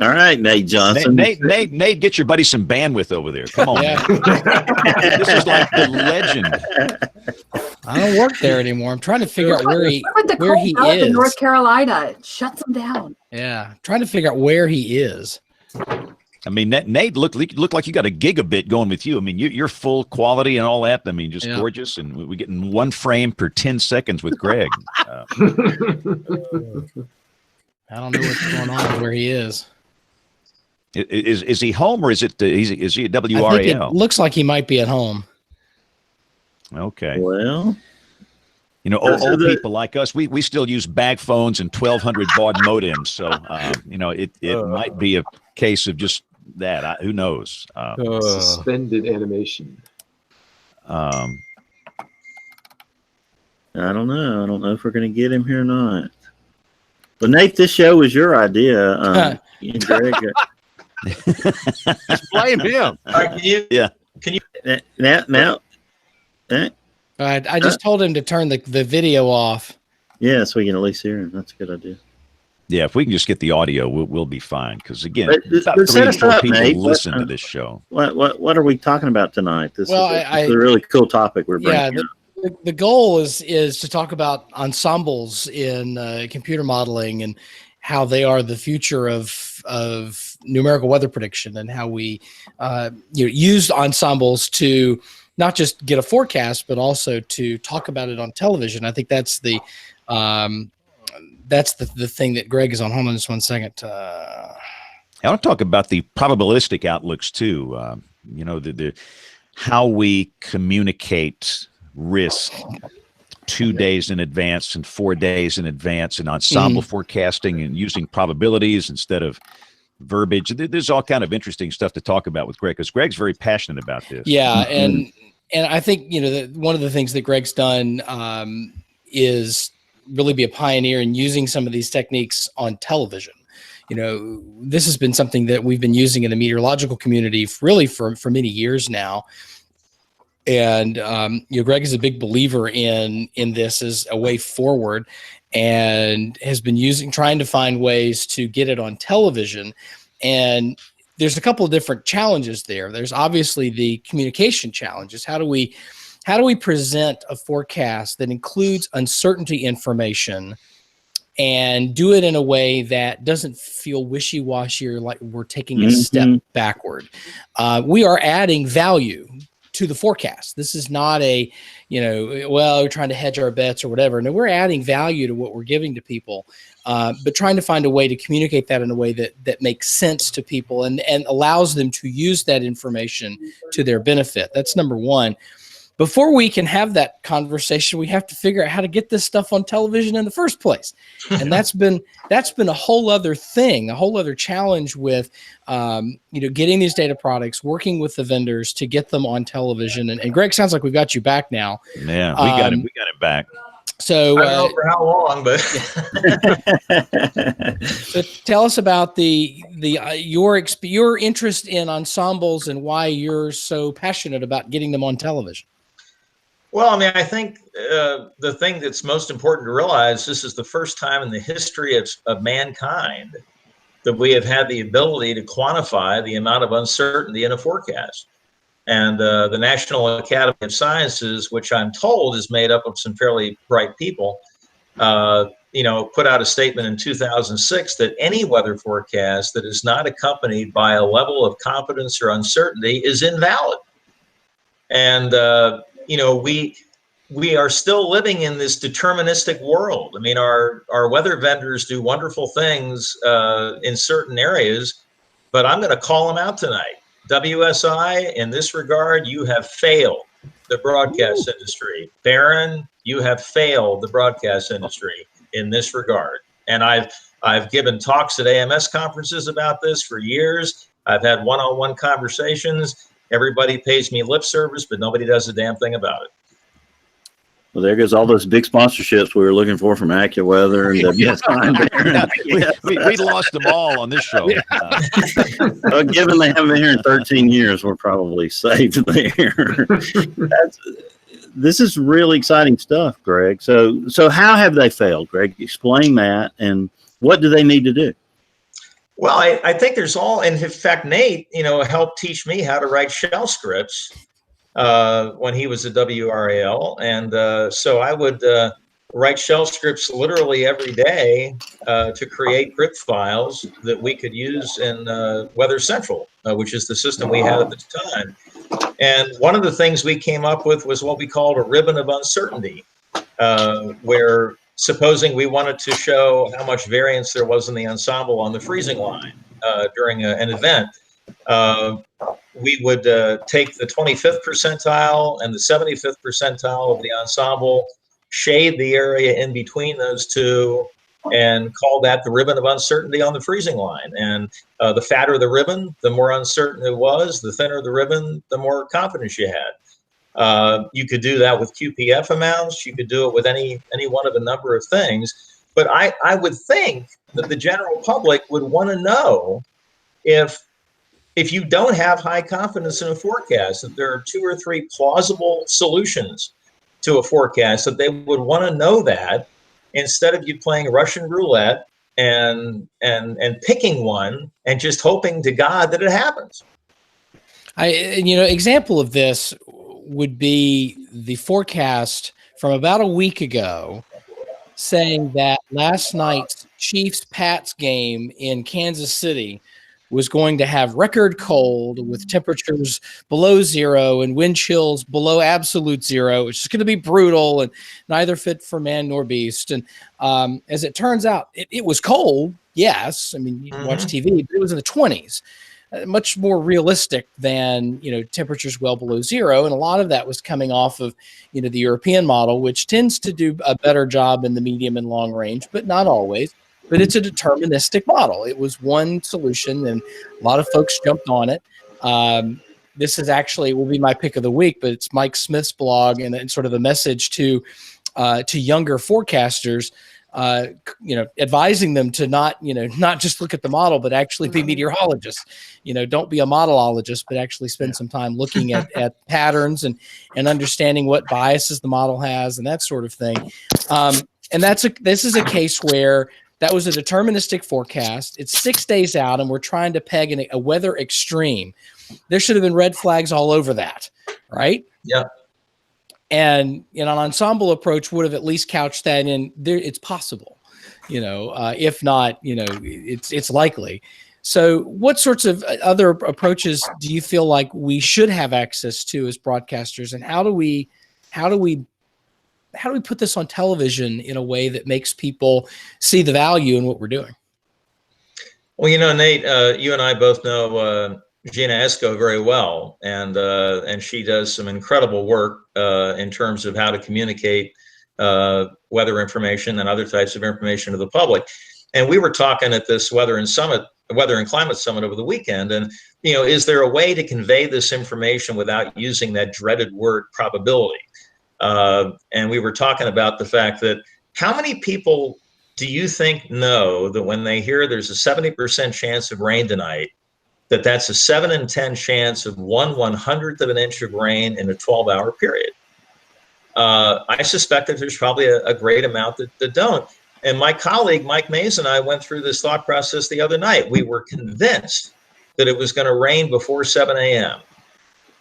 All right, Nate Johnson. Nate, get your buddy some bandwidth over there. Come on, man. This is like the legend. I don't work there anymore. I'm trying to figure out where he is. In North Carolina, it shuts him down. Yeah, trying to figure out where he is. I mean, Nate, look like you got a gigabit going with you. I mean, you're full quality and all that. I mean, just gorgeous. And we're getting one frame per 10 seconds with Greg. I don't know what's going on where he is. Is he home, or is he at WRAL? I think it looks like he might be at home. Okay. Well, old people like us, we still use bag phones and 1200 baud modems. So, it might be a case of just that. Who knows? Suspended animation. I don't know. I don't know if we're going to get him here or not. But Nate, this show was your idea. Greg. Just blame him. Can you now? I just told him to turn the video off. Yeah, so we can at least hear him. That's a good idea. Yeah, if we can just get the audio, we'll be fine. Because again, about but 3 to 4 people Nate. listen to this show. What are we talking about tonight? This is a really cool topic we're bringing. Yeah, the goal is to talk about ensembles in computer modeling and how they are the future of numerical weather prediction, and how we use ensembles to not just get a forecast, but also to talk about it on television. I think that's the thing that Greg is on. Hold on just one second. I want to talk about the probabilistic outlooks too. how we communicate risk 2 days in advance and 4 days in advance, and ensemble forecasting and using probabilities instead of verbiage. There's all kind of interesting stuff to talk about with Greg, because Greg's very passionate about this. Yeah, and I think one of the things that Greg's done is really be a pioneer in using some of these techniques on television. This has been something that we've been using in the meteorological community really for many years now. And Greg is a big believer in this as a way forward, and has been trying to find ways to get it on television. And there's a couple of different challenges there. There's obviously the communication challenges. How do we present a forecast that includes uncertainty information and do it in a way that doesn't feel wishy-washy or like we're taking a step backward? We are adding value to the forecast. This is not we're trying to hedge our bets or whatever. No, we're adding value to what we're giving to people, but trying to find a way to communicate that in a way that makes sense to people and allows them to use that information to their benefit. That's number one. Before we can have that conversation, we have to figure out how to get this stuff on television in the first place. And that's been a whole other thing, a whole other challenge with, getting these data products, working with the vendors to get them on television. And Greg, sounds like we've got you back now. Yeah, we got him back. So I don't know for how long, but so tell us about your interest in ensembles and why you're so passionate about getting them on television. Well, I mean, I think the thing that's most important to realize, this is the first time in the history of mankind that we have had the ability to quantify the amount of uncertainty in a forecast. And the National Academy of Sciences, which I'm told is made up of some fairly bright people, put out a statement in 2006 that any weather forecast that is not accompanied by a level of confidence or uncertainty is invalid. And we are still living in this deterministic world. I mean, our weather vendors do wonderful things in certain areas, but I'm going to call them out tonight. WSI, in this regard, you have failed the broadcast industry. Barron, you have failed the broadcast industry in this regard. And I've given talks at AMS conferences about this for years. I've had one-on-one conversations. Everybody pays me lip service, but nobody does a damn thing about it. Well, there goes all those big sponsorships we were looking for from AccuWeather and we lost them all on this show. Given they haven't been here in 13 years, we're probably safe there. This is really exciting stuff, Greg. So how have they failed, Greg? Explain that, and what do they need to do? Well, I think there's in fact, Nate, helped teach me how to write shell scripts when he was at WRAL. And so I would write shell scripts literally every day to create grid files that we could use in Weather Central, which is the system we had at the time. And one of the things we came up with was what we called a ribbon of uncertainty, where supposing we wanted to show how much variance there was in the ensemble on the freezing line during an event, we would take the 25th percentile and the 75th percentile of the ensemble, shade the area in between those two, and call that the ribbon of uncertainty on the freezing line. And the fatter the ribbon, the more uncertain it was. The thinner the ribbon, the more confidence you had. You could do that with QPF amounts. You could do it with any one of a number of things. But I would think that the general public would want to know if you don't have high confidence in a forecast, that there are 2 or 3 plausible solutions to a forecast, that they would want to know that, instead of you playing Russian roulette and picking one and just hoping to God that it happens. Example of this would be the forecast from about a week ago saying that last night's Chiefs-Pats game in Kansas City was going to have record cold with temperatures below 0 and wind chills below absolute 0, which is going to be brutal and neither fit for man nor beast. And as it turns out, it was cold. Yes. I mean, you can watch TV, but it was in the 20s. much more realistic than, temperatures well below zero. And a lot of that was coming off of, the European model, which tends to do a better job in the medium and long range, but not always. But it's a deterministic model. It was one solution, and a lot of folks jumped on it. This is actually will be my pick of the week, but it's Mike Smith's blog and sort of a message to younger forecasters, advising them to not just look at the model, but actually be meteorologists. Don't be a modelologist, but actually spend some time looking at patterns and understanding what biases the model has and that sort of thing. And this is a case where that was a deterministic forecast. It's 6 days out, and we're trying to peg a weather extreme. There should have been red flags all over that, right? Yeah. And an ensemble approach would have at least couched that in there. It's possible, if not, it's likely. So what sorts of other approaches do you feel like we should have access to as broadcasters, and how do we put this on television in a way that makes people see the value in what we're doing? Well, Nate, you and I both know Gina Esco very well, and she does some incredible work in terms of how to communicate weather information and other types of information to the public. And we were talking at this Weather and Climate Summit over the weekend, and is there a way to convey this information without using that dreaded word probability? And we were talking about the fact that how many people do you think know that when they hear there's a 70% chance of rain tonight, that's a 7 in 10 chance of 1/100th of an inch of rain in a 12-hour period? I suspect that there's probably a great amount that don't. And my colleague, Mike Mays, and I went through this thought process the other night. We were convinced that it was going to rain before 7 a.m.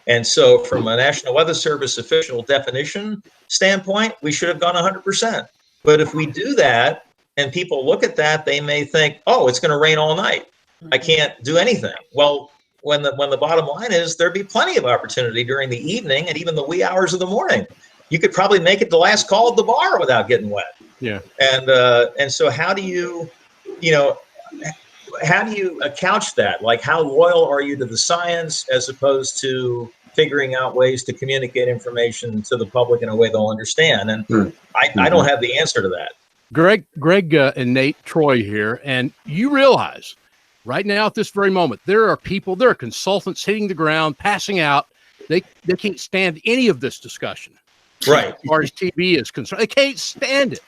And so from a National Weather Service official definition standpoint, we should have gone 100%. But if we do that and people look at that, they may think, oh, it's going to rain all night. I can't do anything. Well, when the bottom line is there'd be plenty of opportunity during the evening and even the wee hours of the morning. You could probably make it the last call at the bar without getting wet. Yeah. And so how do you couch that? Like, how loyal are you to the science as opposed to figuring out ways to communicate information to the public in a way they'll understand? And I don't have the answer to that. Greg and Nate, Troy here, and you realize right now at this very moment, there are consultants hitting the ground, passing out. They can't stand any of this discussion. Right. As far as TV is concerned, they can't stand it.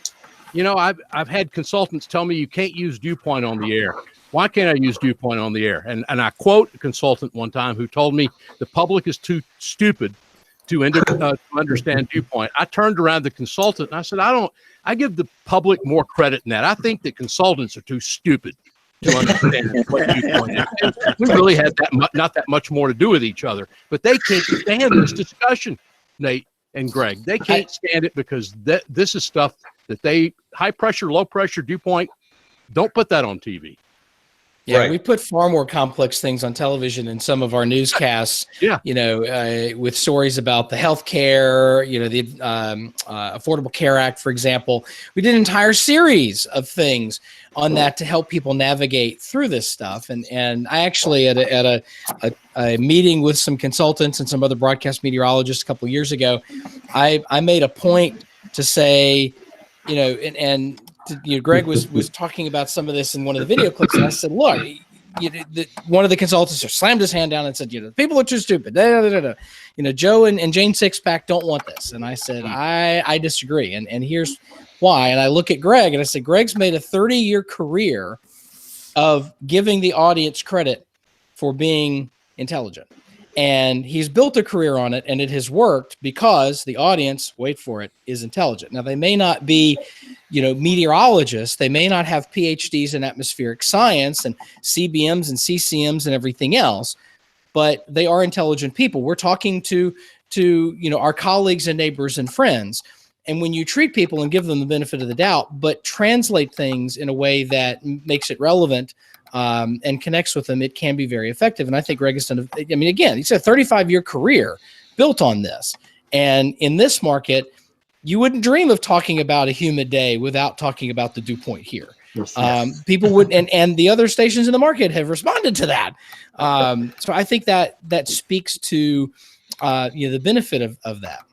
I've had consultants tell me you can't use dew point on the air. Why can't I use dew point on the air? And I quote a consultant one time who told me the public is too stupid to understand dew point. I turned around to the consultant and I said, I give the public more credit than that. I think that consultants are too stupid to understand what dew point is. We really had not that much more to do with each other, but they can't stand this discussion, Nate and Greg. They can't stand it because this is stuff that high pressure, low pressure, dew point, don't put that on TV. Yeah, right. We put far more complex things on television in some of our newscasts. Yeah. With stories about the healthcare, the Affordable Care Act, for example. We did an entire series of things on that to help people navigate through this stuff. And I actually at a meeting with some consultants and some other broadcast meteorologists a couple of years ago, I made a point to say, Greg was talking about some of this in one of the video clips, and I said, look, one of the consultants slammed his hand down and said, people are too stupid. Joe and Jane Sixpack don't want this. And I said, I disagree. And here's why. And I look at Greg and I said, Greg's made a 30-year career of giving the audience credit for being intelligent. And he's built a career on it, and it has worked because the audience, wait for it, is intelligent. Now, they may not be, meteorologists. They may not have PhDs in atmospheric science and CBMs and CCMs and everything else, but they are intelligent people. We're talking to our colleagues and neighbors and friends. And when you treat people and give them the benefit of the doubt, but translate things in a way that makes it relevant and connects with them, it can be very effective. And I think Greg has done, again, he's a 35-year career built on this. And in this market, you wouldn't dream of talking about a humid day without talking about the dew point here. People would, and the other stations in the market have responded to that. So I think that speaks to the benefit of that.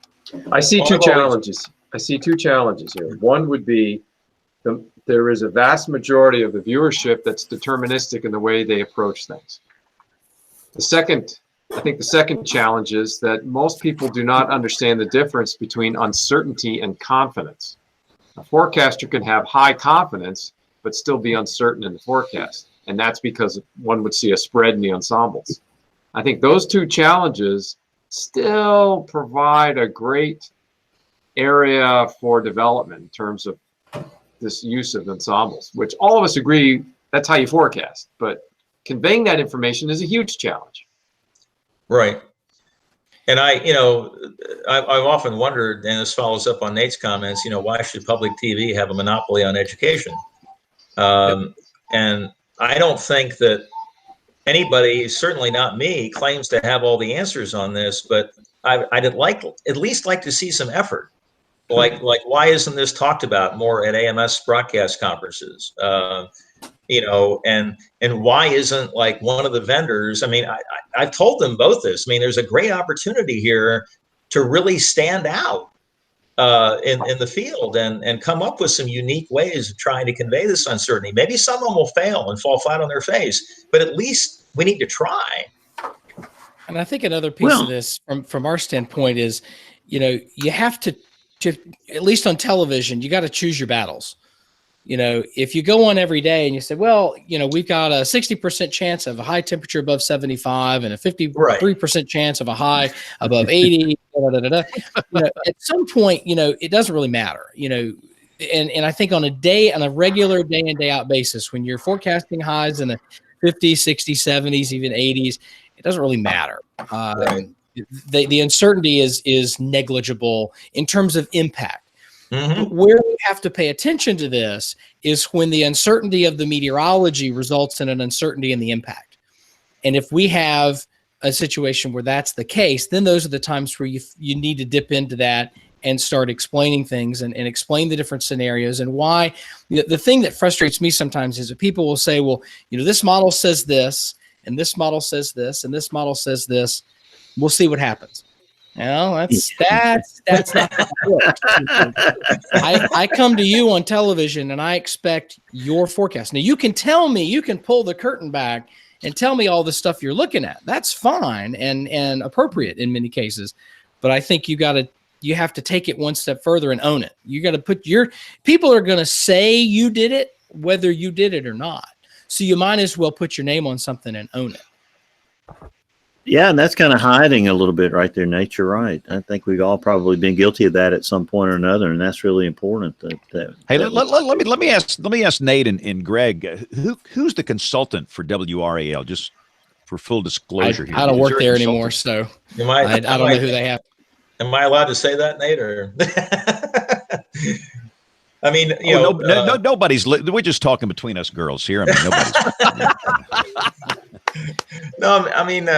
I see two challenges. I see two challenges here. One would be there is a vast majority of the viewership that's deterministic in the way they approach things. I think the second challenge is that most people do not understand the difference between uncertainty and confidence. A forecaster can have high confidence, but still be uncertain in the forecast. And that's because one would see a spread in the ensembles. I think those two challenges still provide a great area for development in terms of this use of ensembles, which all of us agree that's how you forecast. But conveying that information is a huge challenge. Right. And I've often wondered, and this follows up on Nate's comments, why should public TV have a monopoly on education? And I don't think that anybody, certainly not me, claims to have all the answers on this, but I'd at least like to see some effort. Like why isn't this talked about more at AMS broadcast conferences? And why isn't like one of the vendors? I mean, I've told them both this. I mean, there's a great opportunity here to really stand out in the field and come up with some unique ways of trying to convey this uncertainty. Maybe some of them will fail and fall flat on their face, but at least we need to try. And I think another piece of this from our standpoint is, you have to at least on television, you got to choose your battles. If you go on every day and you say, well, we've got a 60% chance of a high temperature above 75 and a 53% chance of a high above 80, at some point, it doesn't really matter, and I think on a regular day in, day out basis, when you're forecasting highs in the 50s, 60s, 70s, even 80s, it doesn't really matter. The uncertainty is negligible in terms of impact. But where we have to pay attention to this is when the uncertainty of the meteorology results in an uncertainty in the impact. And if we have a situation where that's the case, then those are the times where you need to dip into that and start explaining things and explain the different scenarios and why. The thing that frustrates me sometimes is that people will say, well, this model says this, and this model says this, and this model says this. We'll see what happens. That's not how it works. I come to you on television and I expect your forecast. Now you can tell me, you can pull the curtain back and tell me all the stuff you're looking at. That's fine and appropriate in many cases. But I think you have to take it one step further and own it. You got to put people are going to say you did it, whether you did it or not. So you might as well put your name on something and own it. Yeah, and that's kind of hiding a little bit right there, Nate. You're right. I think we've all probably been guilty of that at some point or another, and that's really important. Hey, let me ask Nate and Greg, who's the consultant for WRAL? Just for full disclosure here. I don't work there anymore, so I don't know who they have. Am I allowed to say that, Nate? Or I mean, nobody's. We're just talking between us girls here. I mean, nobody's. No, I mean.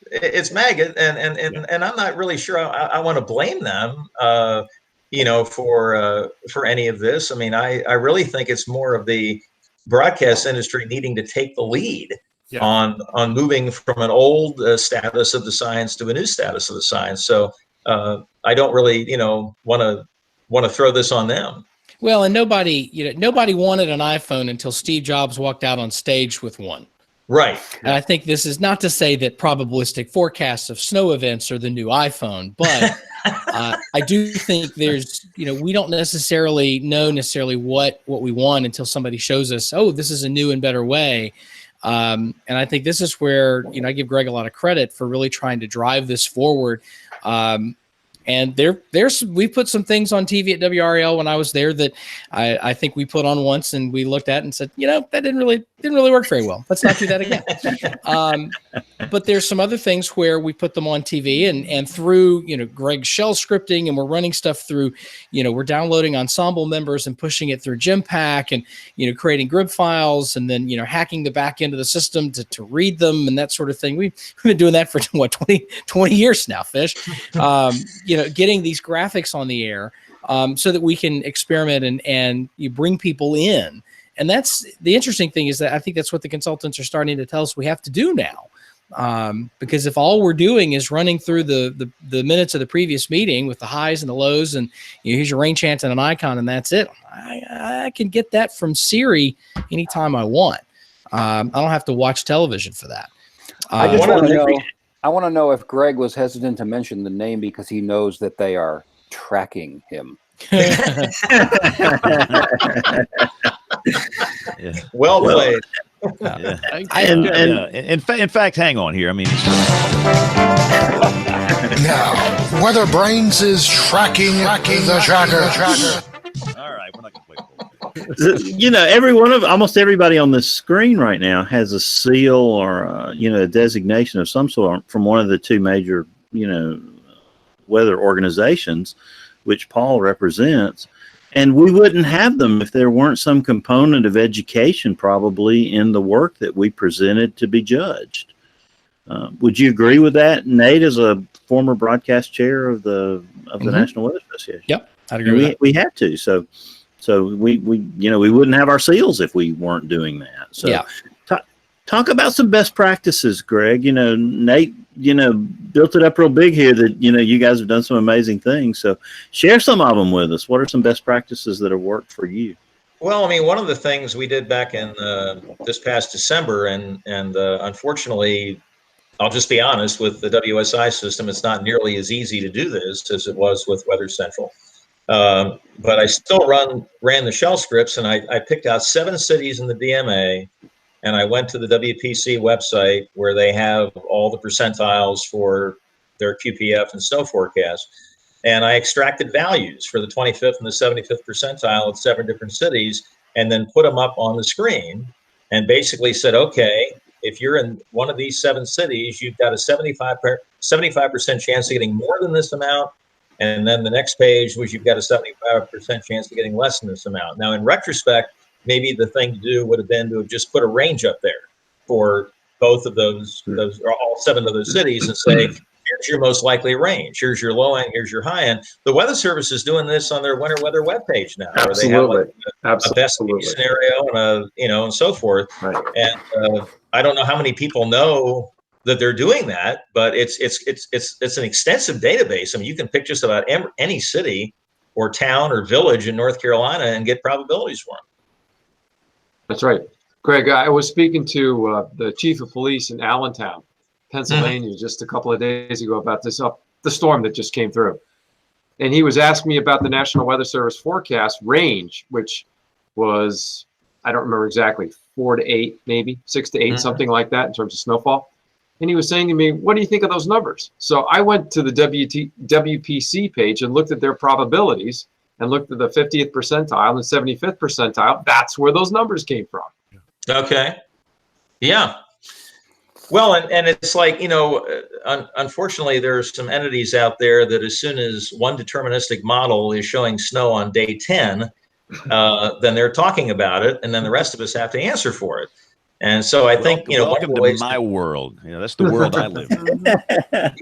It's Maggot, and I'm not really sure I want to blame them, for any of this. I mean, I really think it's more of the broadcast industry needing to take the lead on moving from an old status of the science to a new status of the science. So I don't really, want to throw this on them. Well, and nobody wanted an iPhone until Steve Jobs walked out on stage with one. Right. And I think this is not to say that probabilistic forecasts of snow events are the new iPhone, but I do think there's, we don't necessarily know what we want until somebody shows us, oh, this is a new and better way. And I think this is where, I give Greg a lot of credit for really trying to drive this forward. And we put some things on TV at WRAL when I was there that I think we put on once and we looked at and said, that didn't really work very well. Let's not do that again. But there's some other things where we put them on TV and through, Greg's shell scripting, and we're running stuff through, we're downloading ensemble members and pushing it through GEMPAC and, creating grib files and then, hacking the back end of the system to read them and that sort of thing. We've been doing that for 20 years now, Fish. Getting these graphics on the air so that we can experiment and you bring people in And that's the interesting thing, is that I think that's what the consultants are starting to tell us we have to do now. Because if all we're doing is running through the minutes of the previous meeting with the highs and the lows, and here's your rain chance and an icon, and that's it, I can get that from Siri anytime I want. I don't have to watch television for that. I want to know if Greg was hesitant to mention the name because he knows that they are tracking him. Yeah. Well played. Yeah. In fact, hang on here. I mean, now, WeatherBrains is tracking the tracker. All right, we're not going to play. Almost everybody on this screen right now has a seal or a designation of some sort from one of the two major weather organizations, which Paul represents. And we wouldn't have them if there weren't some component of education probably in the work that we presented to be judged. Would you agree with that, Nate, as a former broadcast chair of the National Weather Association? Yep, I'd agree with that. We have to. So we wouldn't have our seals if we weren't doing that. So yeah. Talk about some best practices, Greg. Nate, built it up real big here that, you guys have done some amazing things. So share some of them with us. What are some best practices that have worked for you? Well, I mean, one of the things we did back in this past December, and unfortunately, I'll just be honest, with the WSI system, it's not nearly as easy to do this as it was with Weather Central. But I still ran the shell scripts, and I picked out 7 cities in the DMA. And I went to the WPC website where they have all the percentiles for their QPF and snow forecast. And I extracted values for the 25th and the 75th percentile at 7 different cities, and then put them up on the screen and basically said, okay, if you're in one of these 7 cities, you've got a 75% chance of getting more than this amount. And then the next page was you've got a 75% chance of getting less than this amount. Now, in retrospect, maybe the thing to do would have been to have just put a range up there for both of those or all 7 of those cities and say, here's your most likely range. Here's your low end. Here's your high end. The Weather Service is doing this on their winter weather webpage now, where they have like a best case scenario and so forth. Right. And I don't know how many people know that they're doing that, but it's an extensive database. I mean, you can pick just about any city or town or village in North Carolina and get probabilities for them. That's right. Greg, I was speaking to the chief of police in Allentown, Pennsylvania, just a couple of days ago about the storm that just came through. And he was asking me about the National Weather Service forecast range, which was, I don't remember exactly, 4 to 8, maybe 6 to 8, something like that in terms of snowfall. And he was saying to me, what do you think of those numbers? So I went to the WPC page and looked at their probabilities and looked at the 50th percentile and 75th percentile. That's where those numbers came from. Okay. Yeah. Well, and it's like, unfortunately, there's some entities out there that as soon as one deterministic model is showing snow on day 10, then they're talking about it, and then the rest of us have to answer for it. And so I think, welcome to my world. That's the world I live in.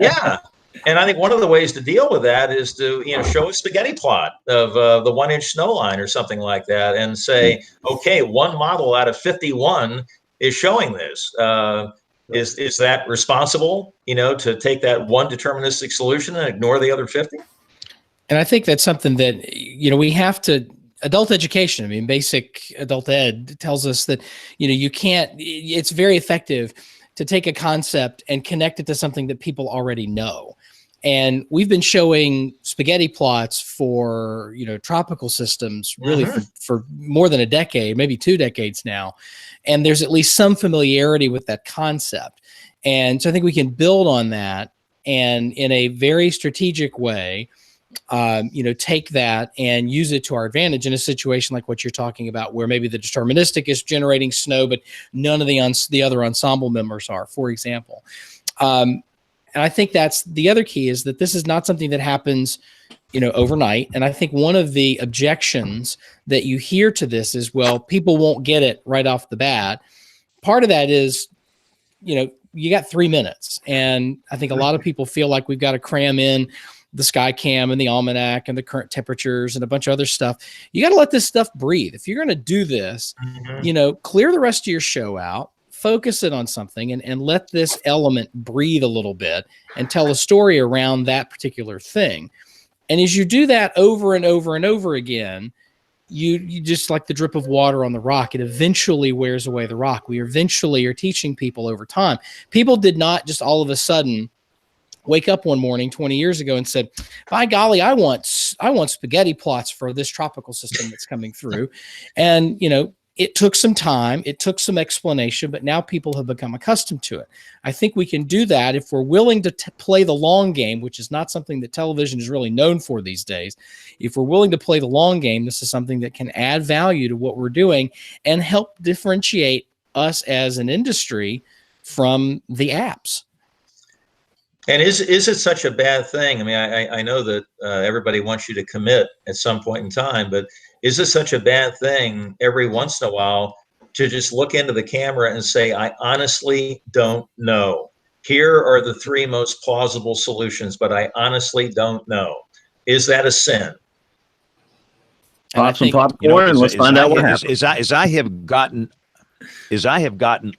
Yeah. And I think one of the ways to deal with that is to, show a spaghetti plot of the 1-inch snow line or something like that, and say, okay, one model out of 51 is showing this. Is that responsible, to take that one deterministic solution and ignore the other 50? And I think that's something that, we have to, adult education, basic adult ed tells us that, you can't, it's very effective to take a concept and connect it to something that people already know. And we've been showing spaghetti plots for, tropical systems really for more than a decade, maybe 2 decades now. And there's at least some familiarity with that concept. And so I think we can build on that and in a very strategic way, take that and use it to our advantage in a situation like what you're talking about, where maybe the deterministic is generating snow, but none of the other ensemble members are, for example. And I think that's the other key, is that this is not something that happens, overnight. And I think one of the objections that you hear to this is, well, people won't get it right off the bat. Part of that is, you got 3 minutes. And I think a lot of people feel like we've got to cram in, the sky cam and the almanac and the current temperatures and a bunch of other stuff. You got to let this stuff breathe. If you're going to do this, clear the rest of your show out, focus it on something, and let this element breathe a little bit and tell a story around that particular thing. And as you do that over and over and over again, you just like the drip of water on the rock, it eventually wears away the rock. We eventually are teaching people over time. People did not just all of a sudden wake up one morning 20 years ago and said, by golly, I want spaghetti plots for this tropical system that's coming through. And, it took some time, it took some explanation, but now people have become accustomed to it. I think we can do that if we're willing to play the long game, which is not something that television is really known for these days. If we're willing to play the long game, this is something that can add value to what we're doing and help differentiate us as an industry from the apps. And is it such a bad thing? I mean, I know that everybody wants you to commit at some point in time, but is it such a bad thing every once in a while to just look into the camera and say, I honestly don't know. Here are the 3 most plausible solutions, but I honestly don't know. Is that a sin? Pop some popcorn and let's find out what happens. As I have gotten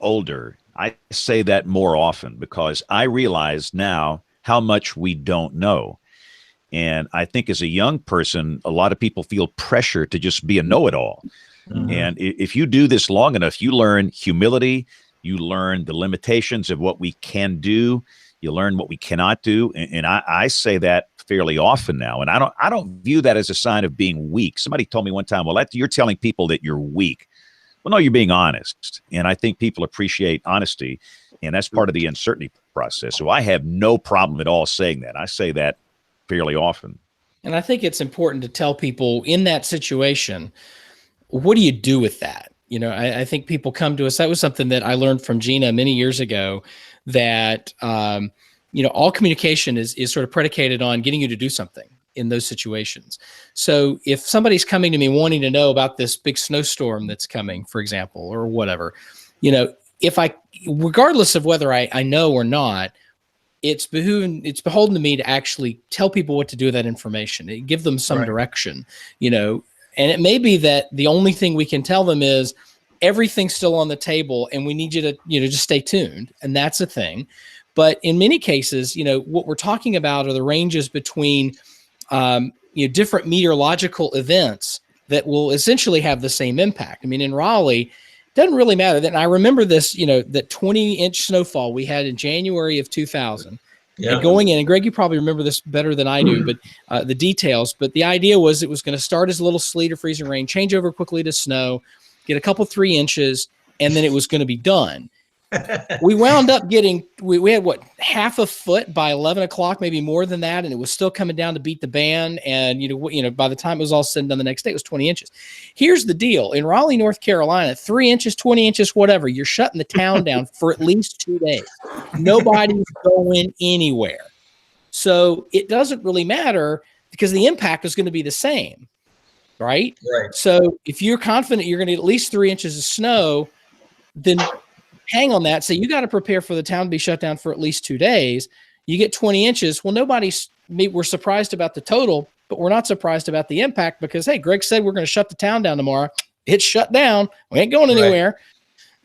older, I say that more often because I realize now how much we don't know. And I think as a young person, a lot of people feel pressure to just be a know-it-all. And if you do this long enough, you learn humility, you learn the limitations of what we can do, you learn what we cannot do. And I say that fairly often now. And I don't view that as a sign of being weak. Somebody told me one time, well, you're telling people that you're weak. Well, no, you're being honest. And I think people appreciate honesty. And that's part of the uncertainty process. So I have no problem at all saying that. I say that fairly often. And I think it's important to tell people in that situation, what do you do with that? I think people come to us. That was something that I learned from Gina many years ago, that, all communication is sort of predicated on getting you to do something in those situations. So if somebody's coming to me wanting to know about this big snowstorm that's coming, for example, or whatever, regardless of whether I know or not, it's beholden to me to actually tell people what to do with that information, give them some direction, and it may be that the only thing we can tell them is everything's still on the table and we need you to, just stay tuned. And that's a thing. But in many cases, what we're talking about are the ranges between, different meteorological events that will essentially have the same impact. I mean, in Raleigh, doesn't really matter. And I remember this, that 20-inch snowfall we had in January of 2000. Yeah. And going in, and Greg, you probably remember this better than I do, but the details. But the idea was it was going to start as a little sleet or freezing rain, change over quickly to snow, get a couple 3 inches, and then it was going to be done. We wound up getting, we had half a foot by 11 o'clock, maybe more than that. And it was still coming down to beat the band. And, by the time it was all said and done the next day, it was 20 inches. Here's the deal. In Raleigh, North Carolina, 3 inches, 20 inches, whatever, you're shutting the town down for at least 2 days. Nobody's going anywhere. So it doesn't really matter because the impact is going to be the same. Right. So if you're confident you're going to get at least 3 inches of snow, then hang on that. So you got to prepare for the town to be shut down for at least 2 days. You get 20 inches. Well, we're surprised about the total, but we're not surprised about the impact because, hey, Greg said we're going to shut the town down tomorrow. It's shut down. We ain't going anywhere.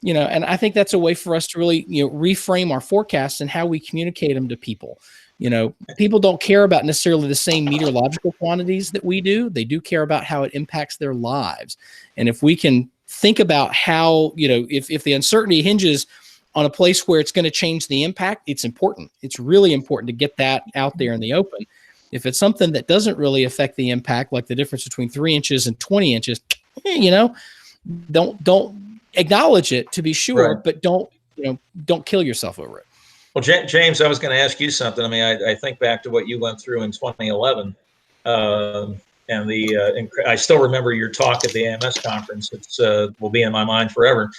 And I think that's a way for us to really, reframe our forecasts and how we communicate them to people. People don't care about necessarily the same meteorological quantities that we do. They do care about how it impacts their lives. And if we can think about how, if the uncertainty hinges on a place where it's going to change the impact, it's important. It's really important to get that out there in the open. If it's something that doesn't really affect the impact, like the difference between 3 inches and 20 inches, don't acknowledge it to be sure, but don't kill yourself over it. Well, James, I was going to ask you something. I mean, I think back to what you went through in 2011. And I still remember your talk at the AMS conference. It's will be in my mind forever.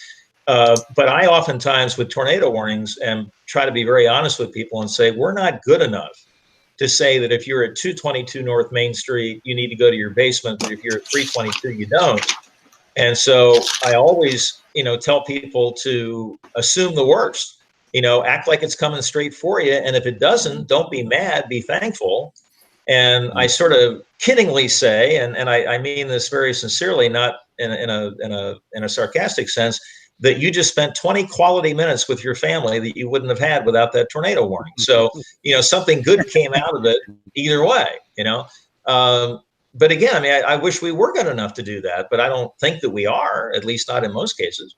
But I oftentimes, with tornado warnings, try to be very honest with people and say, we're not good enough to say that if you're at 222 North Main Street, you need to go to your basement, but if you're at 322, you don't. And so I always, tell people to assume the worst. Act like it's coming straight for you. And if it doesn't, don't be mad, be thankful. And I sort of kiddingly say, and I mean this very sincerely, not in a sarcastic sense, that you just spent 20 quality minutes with your family that you wouldn't have had without that tornado warning. So, something good came out of it either way, But again, I mean, I wish we were good enough to do that, but I don't think that we are, at least not in most cases.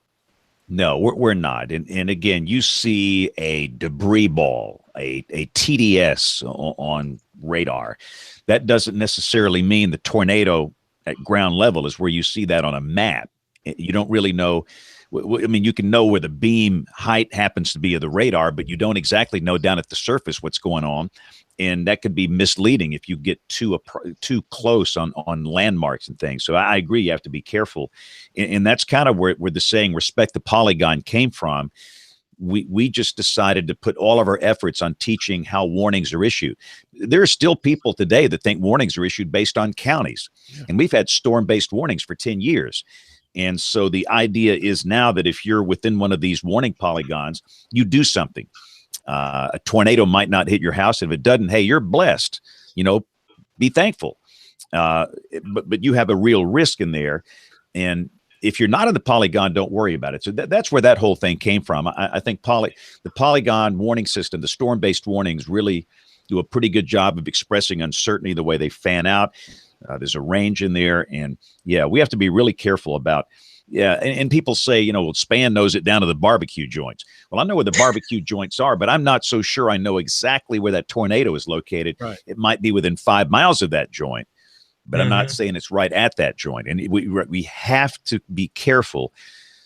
No, we're not. And again, you see a debris ball, a TDS on radar. That doesn't necessarily mean the tornado at ground level is where you see that on a map. You don't really know. I mean, you can know where the beam height happens to be of the radar, but you don't exactly know down at the surface what's going on. And that could be misleading if you get too close on landmarks and things. So I agree, you have to be careful. And that's kind of where the saying "respect the polygon" came from. We just decided to put all of our efforts on teaching how warnings are issued. There are still people today that think warnings are issued based on counties. And we've had storm-based warnings for 10 years. And so the idea is now that if you're within one of these warning polygons, you do something. A tornado might not hit your house. If it doesn't, hey, you're blessed. Be thankful. But you have a real risk in there. And if you're not in the polygon, don't worry about it. So that's where that whole thing came from. I think the polygon warning system, the storm-based warnings, really do a pretty good job of expressing uncertainty the way they fan out. There's a range in there. And yeah, we have to be really careful about. Yeah. And people say, well, Span knows it down to the barbecue joints. Well, I know where the barbecue joints are, but I'm not so sure I know exactly where that tornado is located. Right. It might be within 5 miles of that joint, but I'm not saying it's right at that joint. And we have to be careful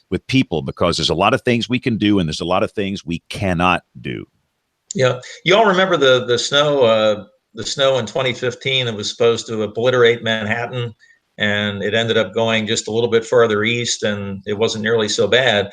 with people because there's a lot of things we can do and there's a lot of things we cannot do. Yeah. You all remember the snow in 2015 that was supposed to obliterate Manhattan? And it ended up going just a little bit further east, and it wasn't nearly so bad.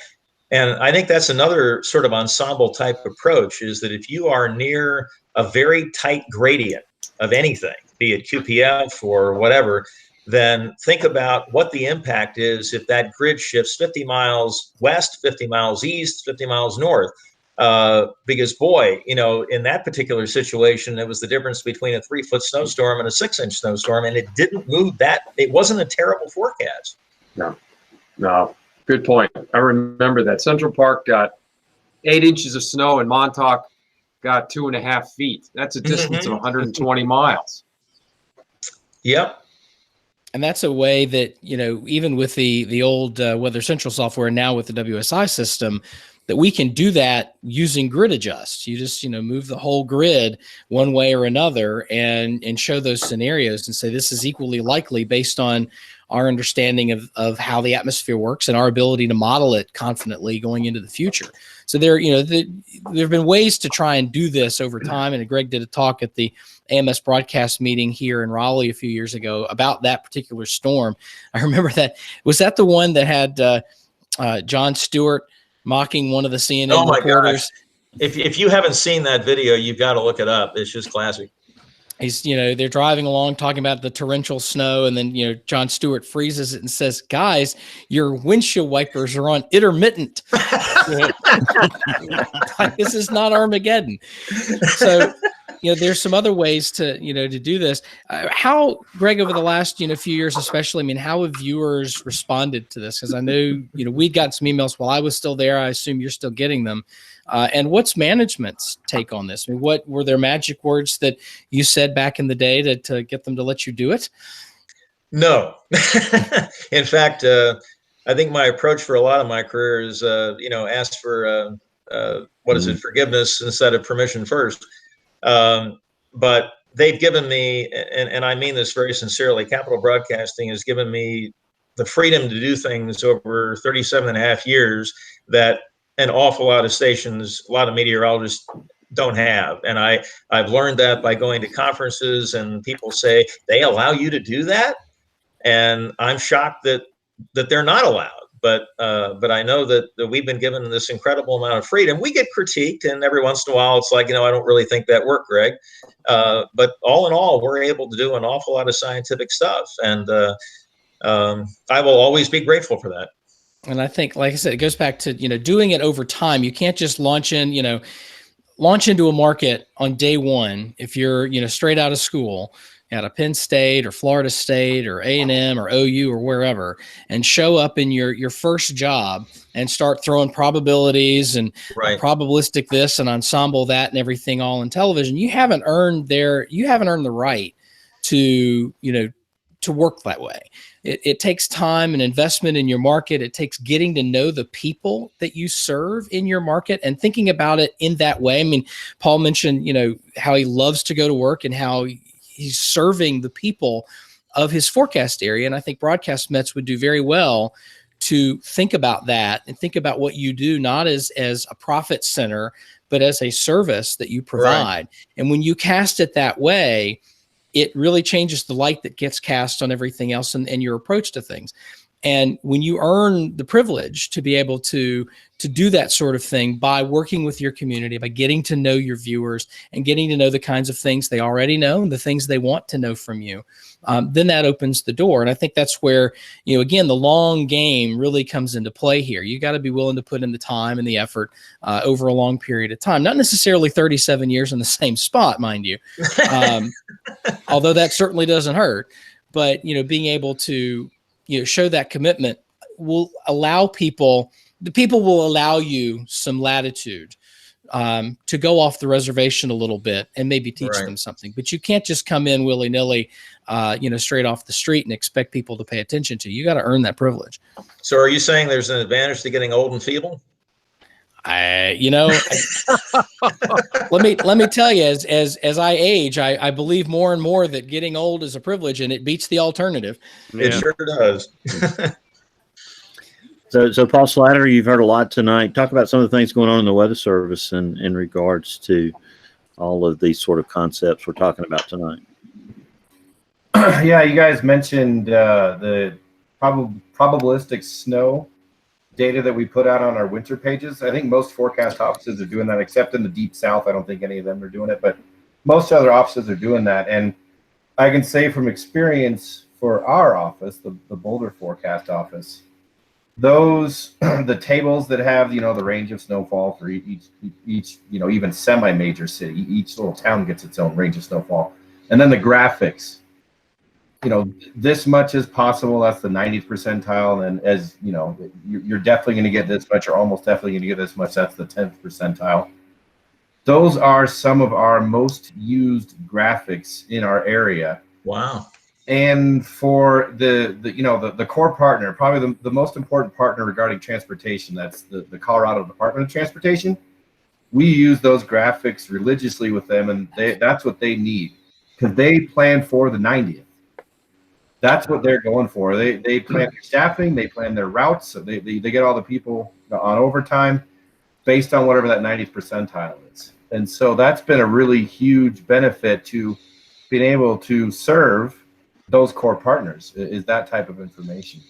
And I think that's another sort of ensemble type approach, is that if you are near a very tight gradient of anything, be it QPF or whatever, then think about what the impact is if that grid shifts 50 miles west, 50 miles east, 50 miles north. Because boy, in that particular situation, it was the difference between a 3-foot snowstorm and a 6-inch snowstorm, and it didn't move that. It wasn't a terrible forecast. No. Good point. I remember that Central Park got 8 inches of snow and Montauk got 2.5 feet. That's a distance of 120 miles. Yep. And that's a way that, even with the old Weather Central software, now with the WSI system, that we can do that using grid adjust. You just, move the whole grid one way or another and show those scenarios and say this is equally likely based on our understanding of how the atmosphere works and our ability to model it confidently going into the future. So there have been ways to try and do this over time. And Greg did a talk at the AMS broadcast meeting here in Raleigh a few years ago about that particular storm. I remember that. Was that the one that had Jon Stewart mocking one of the CNN reporters? Gosh. If you haven't seen that video, you've got to look it up. It's just classic. He's, they're driving along talking about the torrential snow, and then, Jon Stewart freezes it and says, "Guys, your windshield wipers are on intermittent." This is not Armageddon. So, there's some other ways to, to do this. How, Greg, over the last, few years, especially, how have viewers responded to this? Because I know, we'd gotten some emails while I was still there. I assume you're still getting them. And what's management's take on this? What were their magic words that you said back in the day to get them to let you do it? No. In fact, I think my approach for a lot of my career is, ask for, forgiveness instead of permission first. But they've given me, and I mean this very sincerely, Capital Broadcasting has given me the freedom to do things over 37 and a half years that an awful lot of stations, a lot of meteorologists don't have. And I've learned that by going to conferences, and people say, they allow you to do that? And I'm shocked that they're not allowed. But I know that we've been given this incredible amount of freedom. We get critiqued, and every once in a while it's like, I don't really think that worked, Greg. But all in all, we're able to do an awful lot of scientific stuff. And I will always be grateful for that. And I think, like I said, it goes back to, doing it over time. You can't just launch in, launch into a market on day one, if you're, straight out of school at a Penn State or Florida State or A&M or OU or wherever, and show up in your first job and start throwing probabilities and probabilistic this and ensemble that and everything all in television, you haven't earned the right to, to work that way. It takes time and investment in your market. It takes getting to know the people that you serve in your market and thinking about it in that way. I mean, Paul mentioned, how he loves to go to work and how he's serving the people of his forecast area. And I think broadcast Mets would do very well to think about that and think about what you do, not as a profit center, but as a service that you provide. Right. And when you cast it that way, it really changes the light that gets cast on everything else and your approach to things. And when you earn the privilege to be able to do that sort of thing by working with your community, by getting to know your viewers and getting to know the kinds of things they already know and the things they want to know from you, then that opens the door. And I think that's where, again, the long game really comes into play here. You got to be willing to put in the time and the effort over a long period of time, not necessarily 37 years in the same spot, mind you, although that certainly doesn't hurt. But, being able to, show that commitment will allow the people will allow you some latitude to go off the reservation a little bit and maybe teach them something. But you can't just come in willy-nilly, straight off the street and expect people to pay attention to you. You got to earn that privilege. So are you saying there's an advantage to getting old and feeble? Let me tell you, as I age, I believe more and more that getting old is a privilege, and it beats the alternative. It sure does. So Paul Slatter, you've heard a lot tonight. Talk about some of the things going on in the Weather Service in regards to all of these sort of concepts we're talking about tonight. Yeah, you guys mentioned the probabilistic snow data that we put out on our winter pages. I think most forecast offices are doing that, except in the deep south. I don't think any of them are doing it, but most other offices are doing that. And I can say from experience for our office, the Boulder forecast office, those the tables that have the range of snowfall for each even semi-major city, each little town gets its own range of snowfall, and then the graphics. This much is possible. That's the 90th percentile. And as you're definitely going to get this much, or almost definitely going to get this much. That's the 10th percentile. Those are some of our most used graphics in our area. Wow. And for the core partner, probably the most important partner regarding transportation, that's the Colorado Department of Transportation. We use those graphics religiously with them, and that's what they need, because they plan for the 90th. That's what they're going for. They plan their staffing, they plan their routes, so they get all the people on overtime based on whatever that 90th percentile is. And so that's been a really huge benefit to being able to serve those core partners, is that type of information.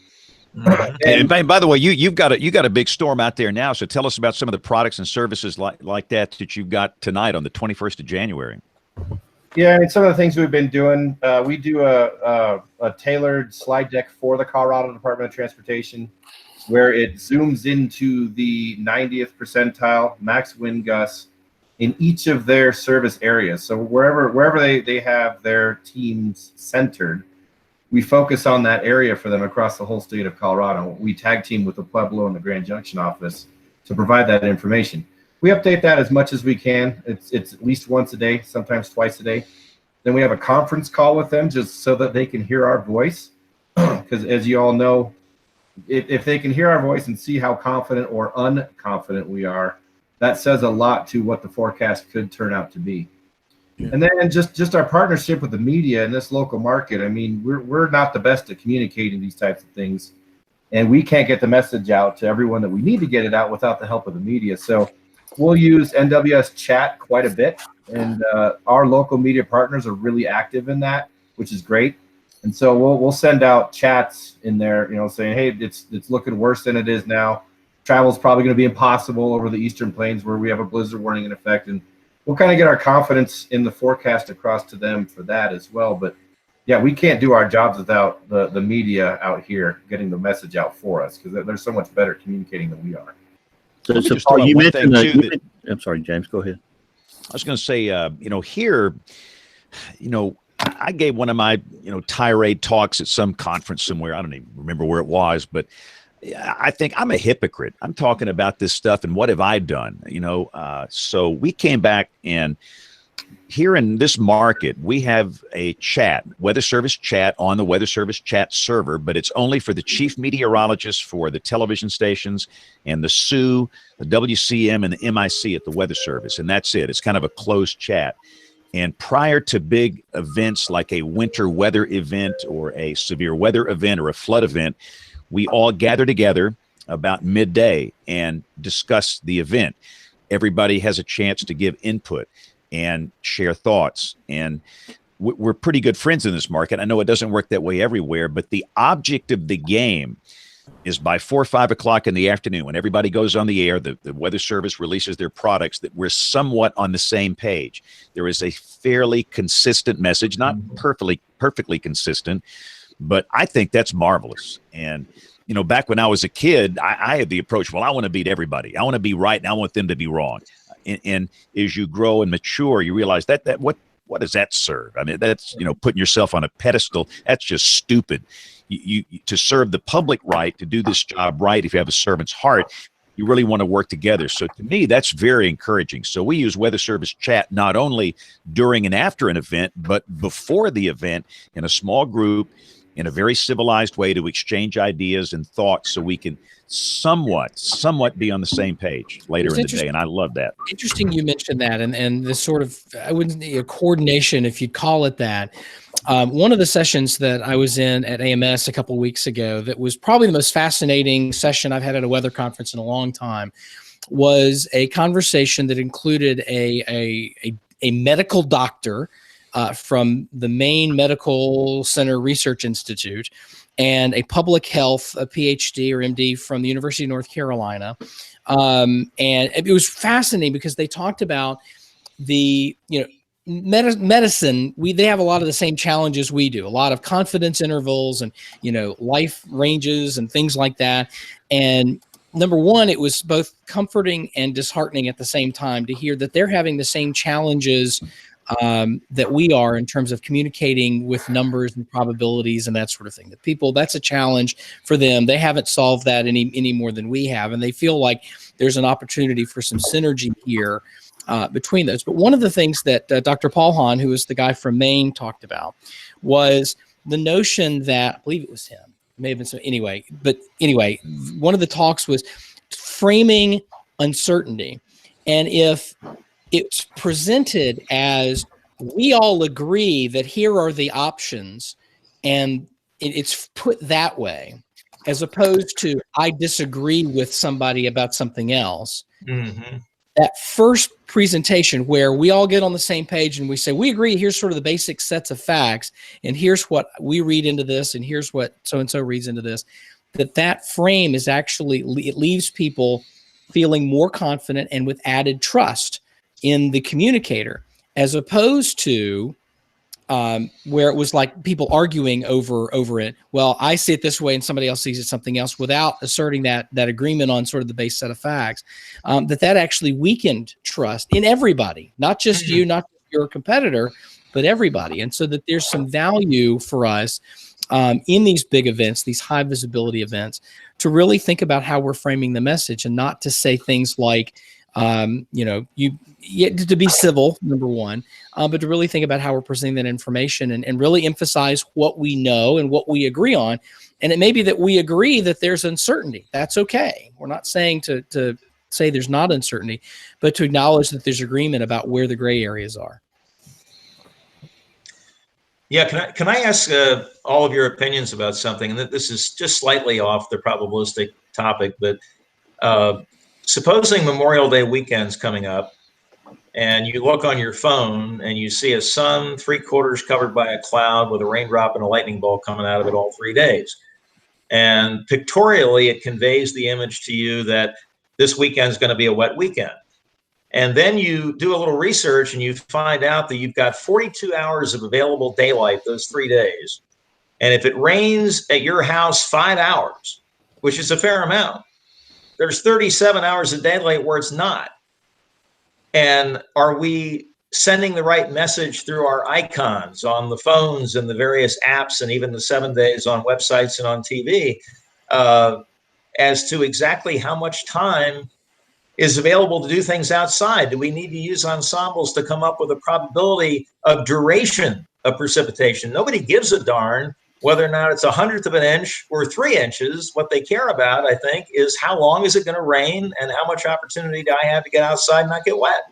And by the way, you've got a big storm out there now. So tell us about some of the products and services like that you've got tonight on the 21st of January. Yeah, and some of the things we've been doing, we do a tailored slide deck for the Colorado Department of Transportation, where it zooms into the 90th percentile max wind gusts in each of their service areas. So wherever they have their teams centered, we focus on that area for them across the whole state of Colorado. We tag team with the Pueblo and the Grand Junction office to provide that information. We update that as much as we can. It's at least once a day, sometimes twice a day. Then we have a conference call with them just so that they can hear our voice. Because as you all know, if they can hear our voice and see how confident or unconfident we are, that says a lot to what the forecast could turn out to be. Yeah. And then just our partnership with the media in this local market. I mean, we're not the best at communicating these types of things, and we can't get the message out to everyone that we need to get it out without the help of the media. So we'll use NWS chat quite a bit, and our local media partners are really active in that, which is great. And so we'll send out chats in there, saying, hey, it's looking worse than it is now. Travel's probably going to be impossible over the Eastern Plains where we have a blizzard warning in effect, and we'll kind of get our confidence in the forecast across to them for that as well. But yeah, we can't do our jobs without the media out here getting the message out for us, because they're so much better communicating than we are. So Paul, you mentioned I'm sorry, James, go ahead. I was going to say, here, I gave one of my, tirade talks at some conference somewhere. I don't even remember where it was, but I think I'm a hypocrite. I'm talking about this stuff and what have I done? So we came back, and here in this market, we have a chat, Weather Service chat on the Weather Service chat server, but it's only for the chief meteorologists for the television stations and the SU, the WCM, and the MIC at the Weather Service. And that's it. It's kind of a closed chat. And prior to big events like a winter weather event or a severe weather event or a flood event, we all gather together about midday and discuss the event. Everybody has a chance to give input and share thoughts. And we're pretty good friends in this market. I know it doesn't work that way everywhere, but the object of the game is by 4 or 5 o'clock in the afternoon, when everybody goes on the air, the Weather Service releases their products, that we're somewhat on the same page. There is a fairly consistent message, not perfectly consistent, but I think that's marvelous. And, back when I was a kid, I had the approach, well, I want to beat everybody. I want to be right, and I want them to be wrong. And as you grow and mature, you realize that what does that serve? I mean, that's, putting yourself on a pedestal. That's just stupid. You to serve the public right, to do this job right, if you have a servant's heart, you really want to work together. So to me, that's very encouraging. So we use Weather Service chat not only during and after an event, but before the event in a small group, in a very civilized way, to exchange ideas and thoughts so we can somewhat be on the same page later in the day. And I love that. Interesting you mentioned that, and this sort of, I wouldn't say a coordination, if you'd call it that. One of the sessions that I was in at AMS a couple of weeks ago that was probably the most fascinating session I've had at a weather conference in a long time was a conversation that included a medical doctor from the Maine Medical Center Research Institute and a public health, a PhD or MD from the University of North Carolina. And it was fascinating because they talked about the, medicine, they have a lot of the same challenges we do, a lot of confidence intervals and, life ranges and things like that. And number one, it was both comforting and disheartening at the same time to hear that they're having the same challenges that we are in terms of communicating with numbers and probabilities and that sort of thing. That people, that's a challenge for them. They haven't solved that any more than we have. And they feel like there's an opportunity for some synergy here between those. But one of the things that Dr. Paul Hahn, who is the guy from Maine, talked about was the notion that, I believe it was him, it may have been so anyway, one of the talks was framing uncertainty. And if it's presented as we all agree that here are the options, and it's put that way, as opposed to I disagree with somebody about something else. Mm-hmm. That first presentation where we all get on the same page and we say, we agree, here's sort of the basic sets of facts, and here's what we read into this, and here's what so-and-so reads into this, that frame is actually, it leaves people feeling more confident and with added trust in the communicator, as opposed to where it was like people arguing over it. Well, I see it this way and somebody else sees it something else, without asserting that agreement on sort of the base set of facts, that actually weakened trust in everybody, not just you, not your competitor, but everybody. And so that there's some value for us in these big events, these high visibility events, to really think about how we're framing the message and not to say things like, to be civil, number one, but to really think about how we're presenting that information and really emphasize what we know and what we agree on. And it may be that we agree that there's uncertainty. That's okay. We're not saying to say there's not uncertainty, but to acknowledge that there's agreement about where the gray areas are. Yeah, can I ask all of your opinions about something? And this is just slightly off the probabilistic topic, but supposing Memorial Day weekend's coming up, and you look on your phone and you see a sun 3/4 covered by a cloud with a raindrop and a lightning bolt coming out of it all 3 days. And pictorially, it conveys the image to you that this weekend's going to be a wet weekend. And then you do a little research and you find out that you've got 42 hours of available daylight those 3 days. And if it rains at your house 5 hours, which is a fair amount, there's 37 hours of daylight where it's not. And are we sending the right message through our icons on the phones and the various apps and even the 7 days on websites and on TV as to exactly how much time is available to do things outside? Do we need to use ensembles to come up with a probability of duration of precipitation? Nobody gives a darn whether or not it's 1/100 of an inch or 3 inches. What they care about, I think, is how long is it going to rain and how much opportunity do I have to get outside and not get wet?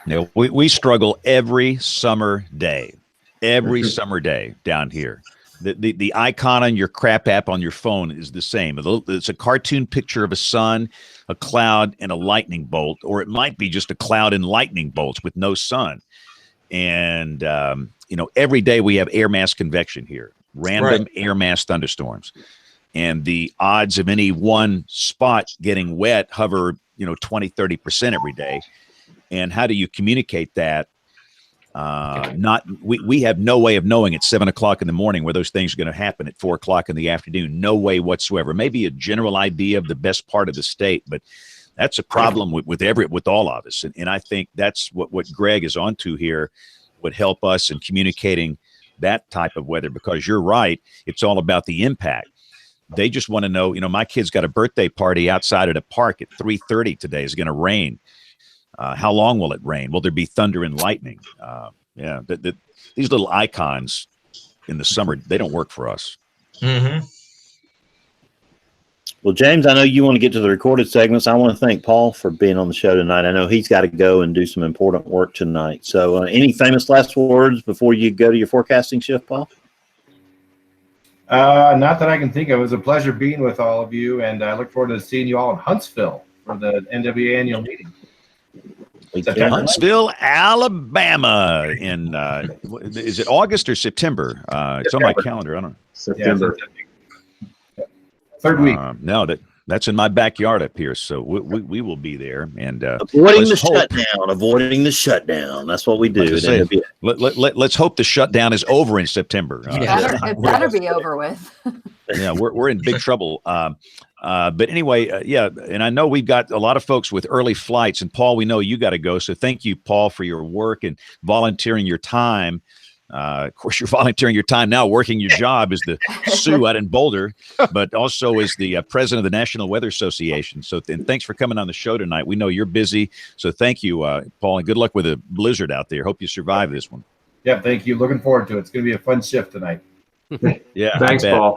You know, we struggle every summer day down here. The icon on your crap app on your phone is the same. It's a cartoon picture of a sun, a cloud, and a lightning bolt, or it might be just a cloud and lightning bolts with no sun. And, every day we have air mass convection here, random air mass thunderstorms. And the odds of any one spot getting wet hover, 20, 30% every day. And how do you communicate that? We have no way of knowing at 7 o'clock in the morning where those things are going to happen at 4 o'clock in the afternoon. No way whatsoever. Maybe a general idea of the best part of the state, but that's a problem with all of us. And I think that's what Greg is onto here would help us in communicating that type of weather, because you're right. It's all about the impact. They just want to know, my kid's got a birthday party outside at a park at 3:30 today. It's going to rain. How long will it rain? Will there be thunder and lightning? These little icons in the summer, they don't work for us. Mm-hmm. Well, James, I know you want to get to the recorded segments. I want to thank Paul for being on the show tonight. I know he's got to go and do some important work tonight. So any famous last words before you go to your forecasting shift, Paul? Not that I can think of. It was a pleasure being with all of you, and I look forward to seeing you all in Huntsville for the NWA annual meeting. Huntsville, Alabama in is it August or September? It's on my calendar. I don't know. September. Third week. No, that's in my backyard up here, so we will be there. And avoiding the shutdown. That's what we do. Let's hope the shutdown is over in September. It better be over with. Yeah, we're in big trouble. But anyway, and I know we've got a lot of folks with early flights. And Paul, we know you got to go. So thank you, Paul, for your work and volunteering your time. Of course, you're volunteering your time now, working your job as the Sioux out in Boulder, but also as the president of the National Weather Association. So and thanks for coming on the show tonight. We know you're busy. So thank you, Paul, and good luck with the blizzard out there. Hope you survive this one. Yeah, thank you. Looking forward to it. It's going to be a fun shift tonight. Yeah, thanks, Paul.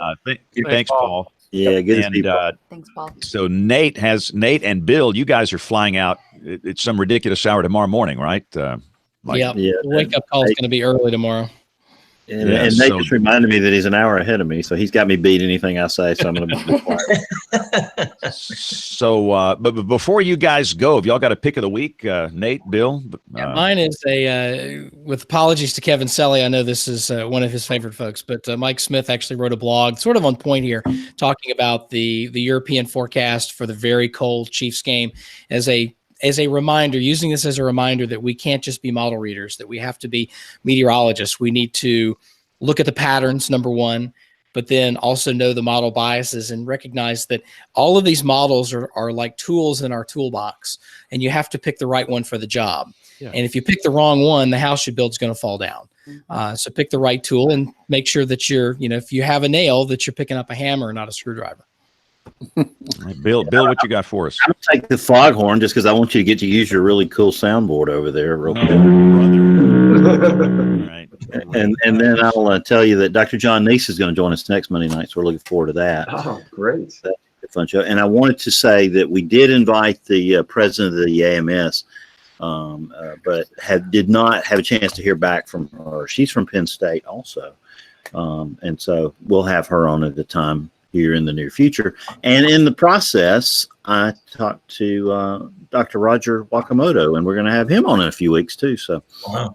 Thanks, Paul. Yeah, good to see you. Thanks, Paul. So Nate and Bill, you guys are flying out at some ridiculous hour tomorrow morning, right? The wake-up call is going to be early tomorrow. And Nate just reminded me that he's an hour ahead of me, so he's got me beat anything I say, so I'm going to be quiet. So, but before you guys go, have y'all got a pick of the week, Nate, Bill? Mine is with apologies to Kevin Selly. I know this is one of his favorite folks, but Mike Smith actually wrote a blog sort of on point here talking about the European forecast for the very cold Chiefs game as a reminder, using this as a reminder that we can't just be model readers, that we have to be meteorologists. We need to look at the patterns, number one, but then also know the model biases and recognize that all of these models are like tools in our toolbox, and you have to pick the right one for the job. Yeah. And if you pick the wrong one, the house you build is going to fall down. So pick the right tool and make sure that if you have a nail, that you're picking up a hammer, not a screwdriver. Bill, what you got for us? I'm gonna take the foghorn just because I want you to get to use your really cool soundboard over there real quick. Right. And then I'll tell you that Dr. John Neese is going to join us next Monday night, so we're looking forward to that. Oh, great. That's a fun show. And I wanted to say that we did invite the president of the AMS, but did not have a chance to hear back from her. She's from Penn State also. And so we'll have her on at the time here in the near future. And in the process, I talked to Dr. Roger Wakamoto, and we're going to have him on in a few weeks too. So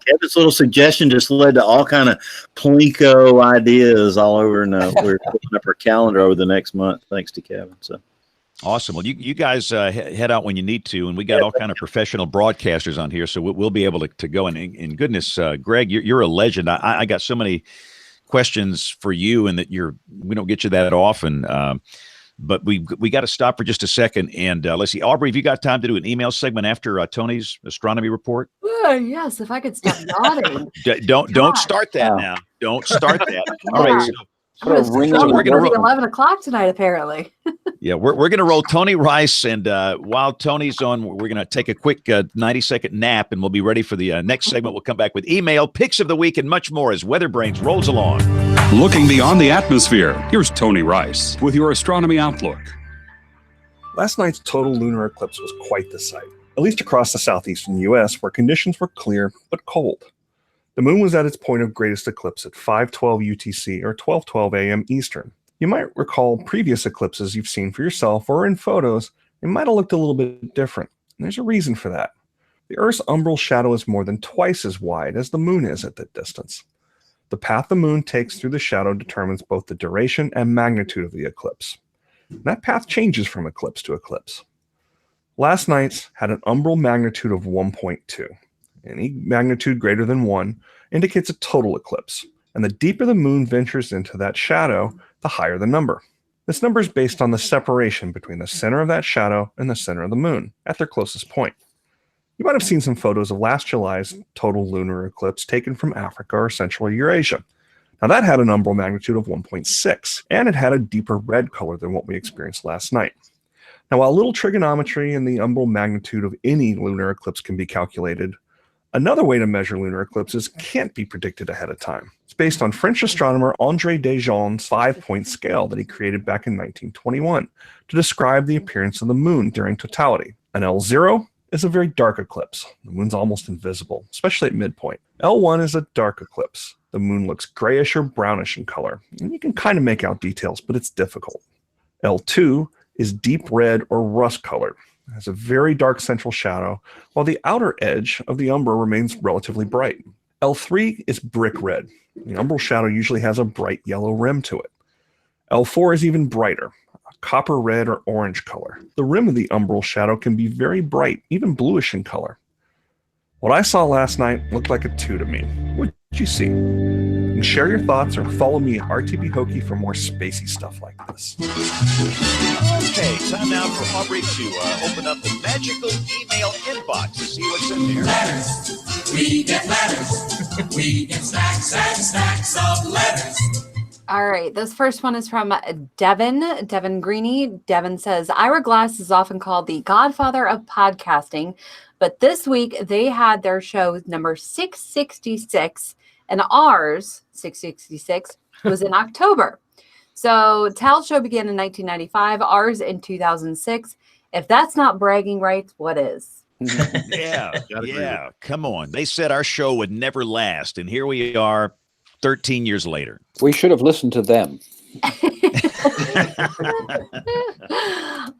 Kevin's little suggestion just led to all kind of plinko ideas all over, and we're putting up our calendar over the next month, thanks to Kevin. So awesome. Well, you guys head out when you need to, and we got all kind of professional broadcasters on here, so we'll be able to go. And in goodness, Greg, you're a legend. I got so many questions for you, and that we don't get you that often. But we got to stop for just a second. And let's see, Aubrey, have you got time to do an email segment after Tony's astronomy report? Yes, if I could stop nodding. Don't start that now. Don't start that. All right. So we're going to 11 o'clock tonight, apparently. Yeah, we're going to roll Tony Rice, and while Tony's on, we're going to take a quick 90-second nap, and we'll be ready for the next segment. We'll come back with email, picks of the week, and much more as WeatherBrains rolls along. Looking beyond the atmosphere, here's Tony Rice with your astronomy outlook. Last night's total lunar eclipse was quite the sight, at least across the southeastern U.S., where conditions were clear but cold. The moon was at its point of greatest eclipse at 5:12 UTC or 12:12 a.m. Eastern. You might recall previous eclipses you've seen for yourself or in photos. It might have looked a little bit different. And there's a reason for that. The Earth's umbral shadow is more than twice as wide as the moon is at that distance. The path the moon takes through the shadow determines both the duration and magnitude of the eclipse. And that path changes from eclipse to eclipse. Last night's had an umbral magnitude of 1.2. Any magnitude greater than 1 indicates a total eclipse, and the deeper the moon ventures into that shadow, the higher the number. This number is based on the separation between the center of that shadow and the center of the moon at their closest point. You might have seen some photos of last July's total lunar eclipse taken from Africa or Central Eurasia. Now that had an umbral magnitude of 1.6, and it had a deeper red color than what we experienced last night. Now while a little trigonometry and the umbral magnitude of any lunar eclipse can be calculated, another way to measure lunar eclipses can't be predicted ahead of time. It's based on French astronomer André Desjardins' 5-point scale that he created back in 1921 to describe the appearance of the moon during totality. An L0 is a very dark eclipse. The moon's almost invisible, especially at midpoint. L1 is a dark eclipse. The moon looks grayish or brownish in color, and you can kind of make out details, but it's difficult. L2 is deep red or rust colored. It has a very dark central shadow, while the outer edge of the umbra remains relatively bright. L3 is brick red. The umbral shadow usually has a bright yellow rim to it. L4 is even brighter, a copper red or orange color. The rim of the umbral shadow can be very bright, even bluish in color. What I saw last night looked like a 2 to me. What did you see? You can share your thoughts or follow me at RTB Hokie for more spacey stuff like this. Okay, time now for Aubrey to open up the magical email inbox to see what's in there. Letters. We get letters. We get stacks and stacks of letters. All right, this first one is from Devin Greeny. Devin says, Ira Glass is often called the godfather of podcasting, but this week they had their show number 666, and ours, 666, was in October. So Tal's show began in 1995, ours in 2006. If that's not bragging rights, what is? Yeah. Come on. They said our show would never last, and here we are 13 years later. We should have listened to them.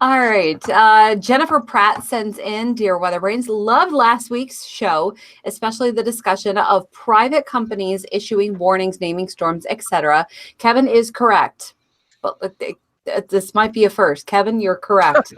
All right. Jennifer Pratt sends in, Dear WeatherBrains, loved last week's show, especially the discussion of private companies issuing warnings, naming storms, etc. Kevin is correct. But this might be a first. Kevin, you're correct.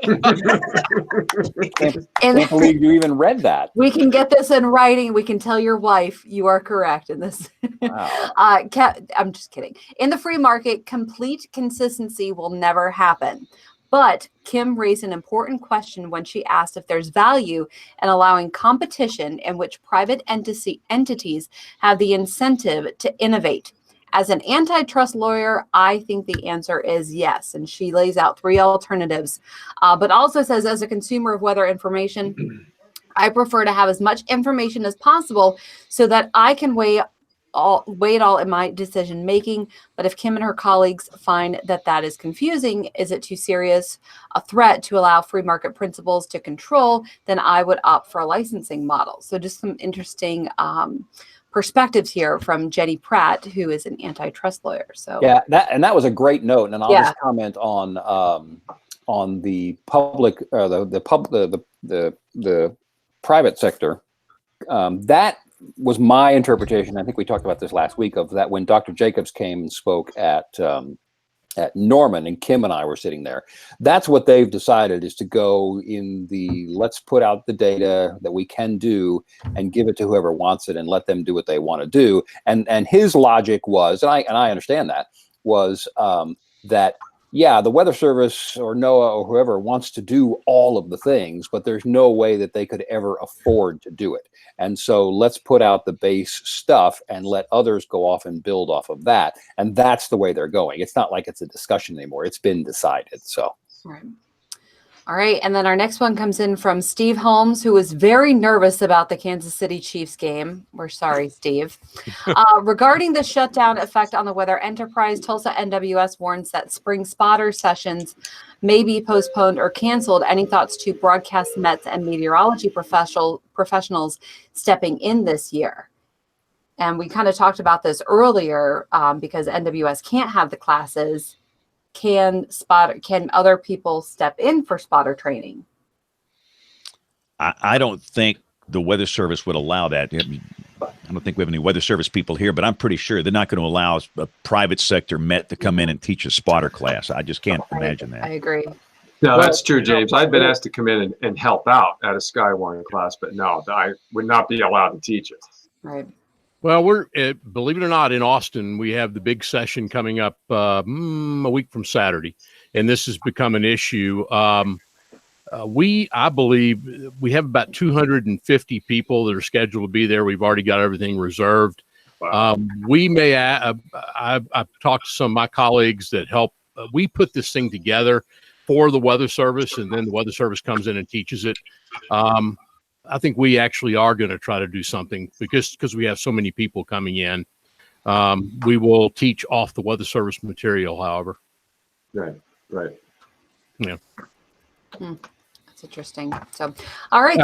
Can't believe you even read that. We can get this in writing. We can tell your wife you are correct in this. Wow. I'm just kidding. In the free market, complete consistency will never happen. But Kim raised an important question when she asked if there's value in allowing competition in which private entities have the incentive to innovate. As an antitrust lawyer, I think the answer is yes. And she lays out 3 alternatives, but also says, as a consumer of weather information, I prefer to have as much information as possible so that I can weigh it all in my decision making. But if Kim and her colleagues find that that is confusing, is it too serious a threat to allow free market principles to control, then I would opt for a licensing model. So just some interesting perspectives here from Jenny Pratt, who is an antitrust lawyer. So yeah, that was a great note, and I'll just comment on the public, the private sector. That was my interpretation. I think we talked about this last week of that when Dr. Jacobs came and spoke at Norman, and Kim and I were sitting there. That's what they've decided, is to go in the let's put out the data that we can do and give it to whoever wants it and let them do what they want to do. And his logic was, and I understand that, was that yeah, the Weather Service or NOAA or whoever wants to do all of the things, but there's no way that they could ever afford to do it. And so let's put out the base stuff and let others go off and build off of that. And that's the way they're going. It's not like it's a discussion anymore. It's been decided. So. Right. All right. And then our next one comes in from Steve Holmes, who was very nervous about the Kansas City Chiefs game. We're sorry, Steve. Regarding the shutdown effect on the weather enterprise, Tulsa NWS warns that spring spotter sessions may be postponed or canceled. Any thoughts to broadcast Mets and meteorology professionals stepping in this year? And we kind of talked about this earlier because NWS can't have the classes. Can other people step in for spotter training? I don't think the Weather Service would allow that. I don't think we have any Weather Service people here, but I'm pretty sure they're not going to allow a private sector Met to come in and teach a spotter class. I just can't imagine that. I agree. No, that's true, James. I've been asked to come in and help out at a Skywire class, but no, I would not be allowed to teach it. Right. Well, we're believe it or not, in Austin, we have the big session coming up a week from Saturday, and this has become an issue. I believe we have about 250 people that are scheduled to be there. We've already got everything reserved. Wow. We may. I've talked to some of my colleagues that help. We put this thing together for the Weather Service, and then the Weather Service comes in and teaches it. I think we actually are going to try to do something because we have so many people coming in. We will teach off the Weather Service material, however. Right. Yeah. That's interesting. So, all right.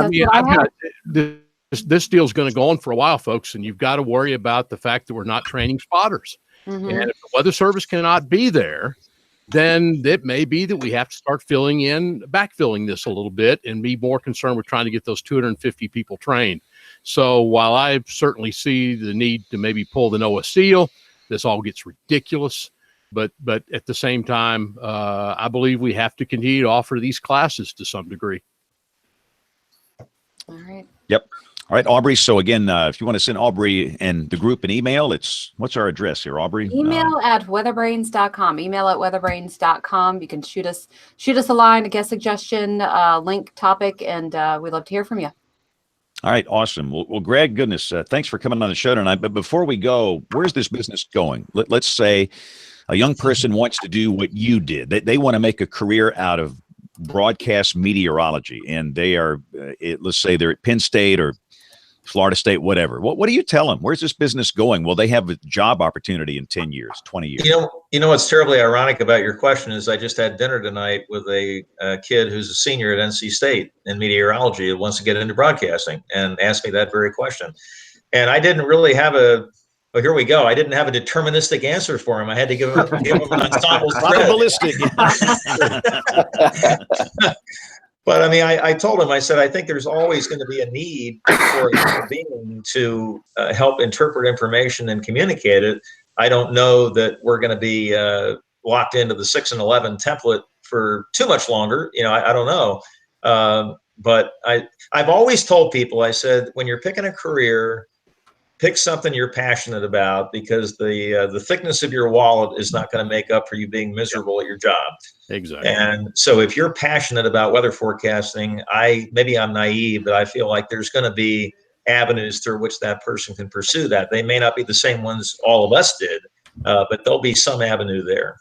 This deal's going to go on for a while, folks, and you've got to worry about the fact that we're not training spotters. Mm-hmm. And if the Weather Service cannot be there, then it may be that we have to start backfilling this a little bit and be more concerned with trying to get those 250 people trained. So while I certainly see the need to maybe pull the NOAA seal, this all gets ridiculous. But at the same time, I believe we have to continue to offer these classes to some degree. All right. Yep. All right, Aubrey. So again, if you want to send Aubrey and the group an email, what's our address here, Aubrey? Email at weatherbrains.com. Email at weatherbrains.com. You can shoot us a line, a guest suggestion, link, topic, and we'd love to hear from you. All right, awesome. Well, Greg, goodness, thanks for coming on the show tonight. But before we go, where's this business going? Let's say a young person wants to do what you did. They want to make a career out of broadcast meteorology, and they are, let's say they're at Penn State or Florida State, whatever. What do you tell them? Where's this business going? Will they have a job opportunity in 10 years, 20 years? You know what's terribly ironic about your question is I just had dinner tonight with a kid who's a senior at NC State in meteorology who wants to get into broadcasting and asked me that very question. And I didn't really have here we go. I didn't have a deterministic answer for him. I had to give him an ensemble Probabilistic. But I mean, I told him, I said, I think there's always going to be a need for a human being to help interpret information and communicate it. I don't know that we're going to be locked into the 6 and 11 template for too much longer. I don't know. But I've always told people, I said, when you're picking a career, pick something you're passionate about, because the thickness of your wallet is not going to make up for you being miserable at your job. Exactly. And so if you're passionate about weather forecasting, maybe I'm naive, but I feel like there's going to be avenues through which that person can pursue that. They may not be the same ones all of us did, but there'll be some avenue there.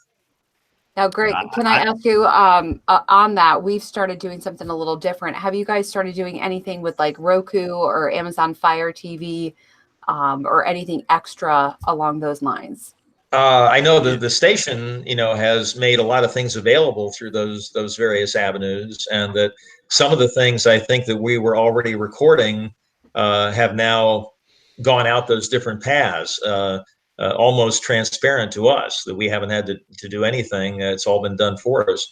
Now, Greg, can I ask you on that? We've started doing something a little different. Have you guys started doing anything with like Roku or Amazon Fire TV? Or anything extra along those lines? I know the station, has made a lot of things available through those various avenues, and that some of the things I think that we were already recording have now gone out those different paths, almost transparent to us, that we haven't had to do anything. It's all been done for us.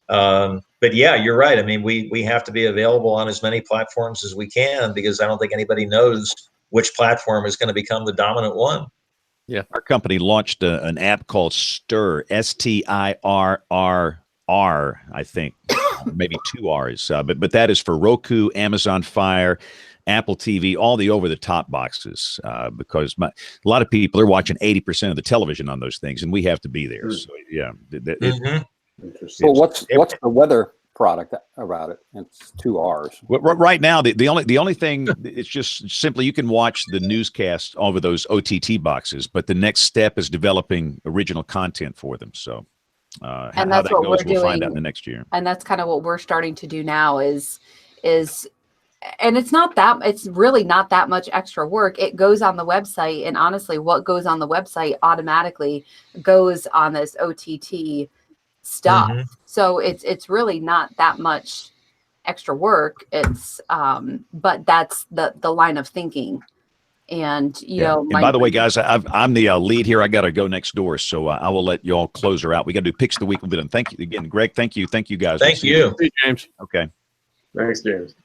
But yeah, you're right. I mean, we have to be available on as many platforms as we can, because I don't think anybody knows which platform is going to become the dominant one. Yeah. Our company launched an app called Stirr, STIRRR, I think, maybe 2 R's. But that is for Roku, Amazon Fire, Apple TV, all the over-the-top boxes, because a lot of people are watching 80% of the television on those things, and we have to be there. So, yeah. Well, what's the weather product about it? It's 2 R's. Well, right now, the only thing, it's just simply you can watch the newscast over those OTT boxes, but the next step is developing original content for them. So And how that's that what goes, we're we'll find out doing. in the next year. And that's kind of what we're starting to do now is, and it's really not that much extra work. It goes on the website, and honestly, what goes on the website automatically goes on this OTT stuff. Mhm. So it's really not that much extra work. It's but that's the line of thinking. And you know, And by the way, guys, I'm the lead here. I got to go next door, so I will let y'all close her out. We got to do picks of the week. We'll be done. Thank you again, Greg. Thank you, guys. Thank you. Hey, James. Okay. Thanks, James.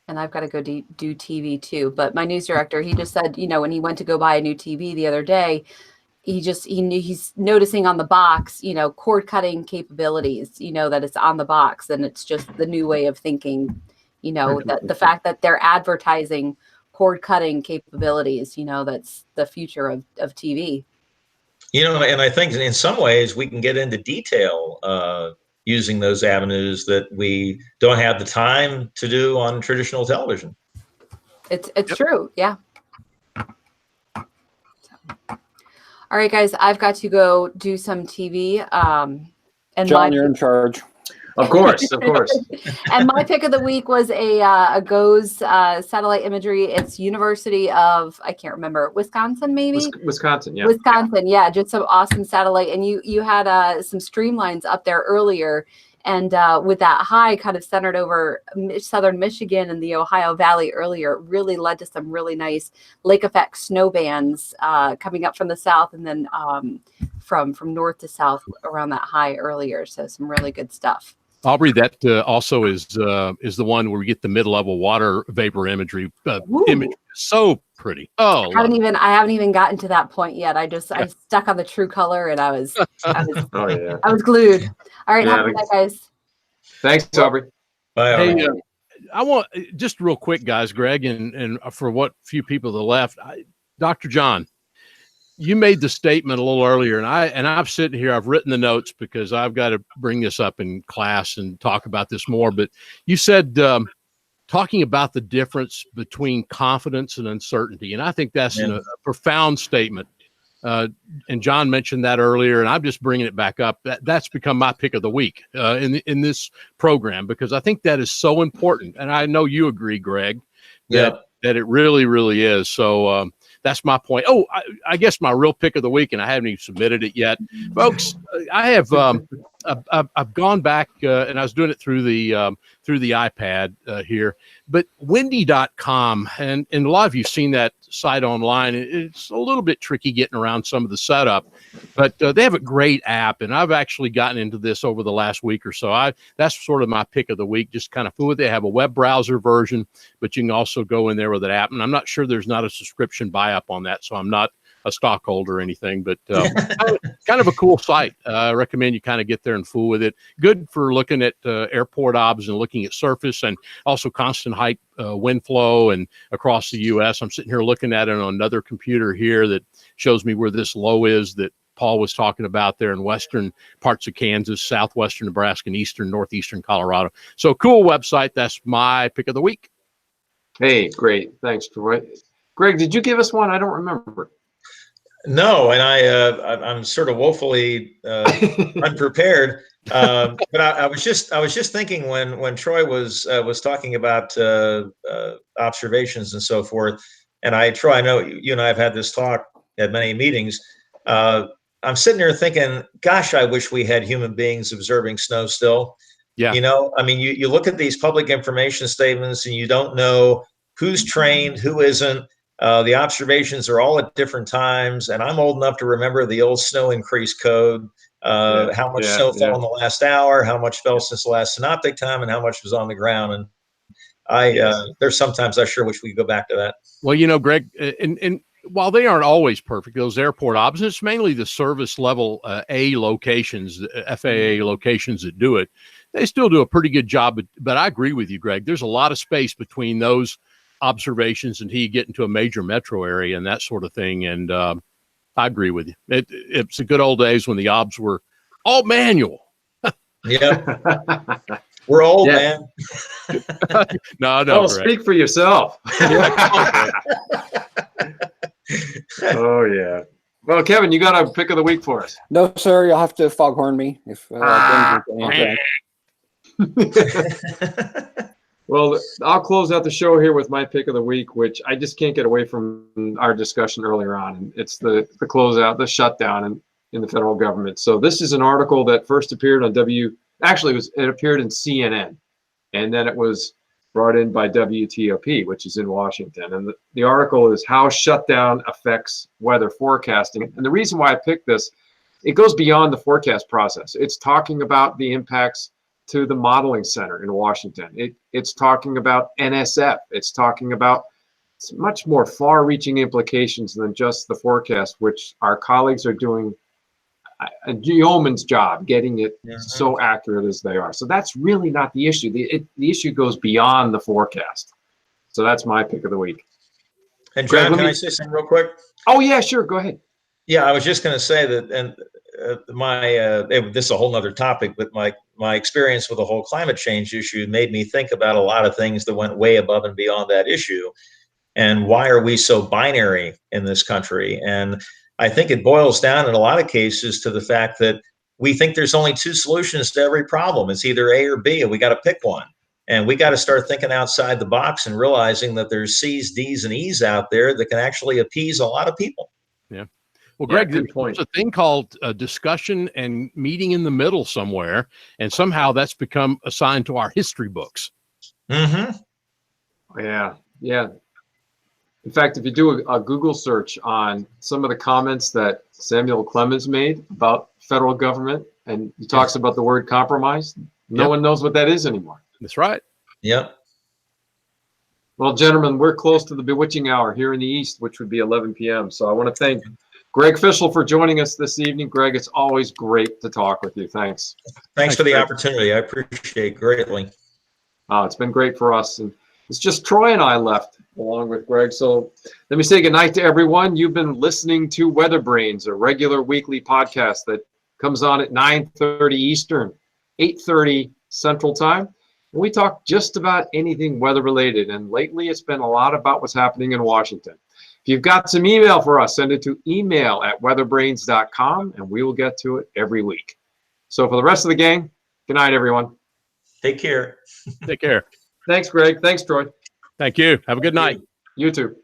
and I've got to go do TV too. But my news director, he just said, you know, when he went to go buy a new TV the other day, he's noticing on the box, you know, cord cutting capabilities, you know, that it's on the box, and it's just the new way of thinking, you know, that the fact that they're advertising cord cutting capabilities, you know, that's the future of TV. You know, and I think in some ways we can get into detail using those avenues that we don't have the time to do on traditional television. It's true. Yeah. All right, guys, I've got to go do some TV. And John, you're in charge. Of course, of course. And my pick of the week was a GOES satellite imagery. It's University of, I can't remember, Wisconsin, maybe? Wisconsin, yeah. Wisconsin, yeah, just some awesome satellite. And you had some streamlines up there earlier. And with that high kind of centered over southern Michigan and the Ohio Valley earlier, it really led to some really nice lake effect snow bands coming up from the south, and then from north to south around that high earlier. So some really good stuff. Aubrey, that also is the one where we get the mid-level water vapor imagery. Image so pretty. Oh, I haven't even gotten to that point yet. I stuck on the true color, and I was Oh yeah. I was glued. All right, Yeah, have a good night, guys. Thanks, Aubrey. Bye, Hey, Aubrey. I want just real quick, guys, Greg, and for what few people that left, Dr. John, you made the statement a little earlier, and I'm sitting here. I've written the notes because I've got to bring this up in class and talk about this more. But you said talking about the difference between confidence and uncertainty, and I think that's a profound statement. And John mentioned that earlier, and I'm just bringing it back up. That's become my pick of the week in this program, because I think that is so important. And I know you agree, Greg, that it really, really is. So that's my point. Oh, I guess my real pick of the week, and I haven't even submitted it yet, folks. I have I've gone back and I was doing it through the iPad here, but windy.com, and a lot of you've seen that site online. It's a little bit tricky getting around some of the setup, but they have a great app, and I've actually gotten into this over the last week or so. That's sort of my pick of the week, just kind of fool with it. They have a web browser version, but you can also go in there with an app, and I'm not sure there's not a subscription buy-up on that, so I'm not a stockholder or anything, but kind of a cool site. I recommend you kind of get there and fool with it. Good for looking at airport obs and looking at surface, and also constant height wind flow and across the U.S. I'm sitting here looking at it on another computer here that shows me where this low is that Paul was talking about there in western parts of Kansas, southwestern Nebraska, and eastern, northeastern Colorado. So cool website. That's my pick of the week. Hey, great. Thanks, Troy. Greg, did you give us one? I don't remember. No, and I'm sort of woefully unprepared. But I was just thinking when Troy was talking about observations and so forth, and Troy, I know you and I have had this talk at many meetings. I'm sitting there thinking, gosh, I wish we had human beings observing snow still. Yeah. You know, I mean, you look at these public information statements and you don't know who's trained, who isn't. The observations are all at different times, and I'm old enough to remember the old snow increase code, how much snow fell in the last hour, how much fell since the last synoptic time, and how much was on the ground. And there's sometimes I sure wish we could go back to that. Well, you know, Greg, and while they aren't always perfect, those airport obs, it's mainly the service level A locations, FAA locations that do it. They still do a pretty good job, but I agree with you, Greg. There's a lot of space between those observations until you get into a major metro area and that sort of thing. And I agree with you. It's the good old days when the obs were all manual. Yep. We're old, Yeah. man. No, Well, Greg. speak for yourself. Oh, yeah. Well, Kevin, you got a pick of the week for us. No, sir. You'll have to foghorn me if Well, I'll close out the show here with my pick of the week, which I just can't get away from our discussion earlier on. And it's the closeout, the shutdown in the federal government. So this is an article that first appeared on it appeared in CNN, and then it was brought in by WTOP, which is in Washington. And the article is How Shutdown Affects Weather Forecasting. And the reason why I picked this, it goes beyond the forecast process. It's talking about the impacts to the modeling center in Washington. It's talking about NSF. It's talking about much more far-reaching implications than just the forecast, which our colleagues are doing a yeoman's job getting it so accurate as they are. So that's really not the issue. The issue goes beyond the forecast. So that's my pick of the week. And John, can I say something real quick? Oh yeah, sure. Go ahead. Yeah, I was just going to say that, and this is a whole nother topic, but my experience with the whole climate change issue made me think about a lot of things that went way above and beyond that issue. And why are we so binary in this country? And I think it boils down in a lot of cases to the fact that we think there's only two solutions to every problem. It's either A or B, and we got to pick one. And we got to start thinking outside the box and realizing that there's C's, D's, and E's out there that can actually appease a lot of people. Yeah. Well, Greg, good point. there's a thing called discussion and meeting in the middle somewhere, and somehow that's become assigned to our history books. Mm-hmm. Yeah. In fact, if you do a Google search on some of the comments that Samuel Clemens made about federal government, and he talks about the word compromise, no one knows what that is anymore. That's right. Yep. Well, gentlemen, we're close to the bewitching hour here in the East, which would be 11 p.m. So I want to thank Greg Fischel for joining us this evening. Greg, it's always great to talk with you. Thanks. Thanks for the opportunity. I appreciate it greatly. It's been great for us. And it's just Troy and I left along with Greg. So let me say goodnight to everyone. You've been listening to WeatherBrains, a regular weekly podcast that comes on at 9:30 Eastern, 8:30 Central Time. And we talk just about anything weather related. And lately it's been a lot about what's happening in Washington. If you've got some email for us, send it to email@weatherbrains.com and we will get to it every week. So for the rest of the gang, good night, everyone. Take care. Take care. Thanks, Greg. Thanks, Troy. Thank you. Have a good night. You too.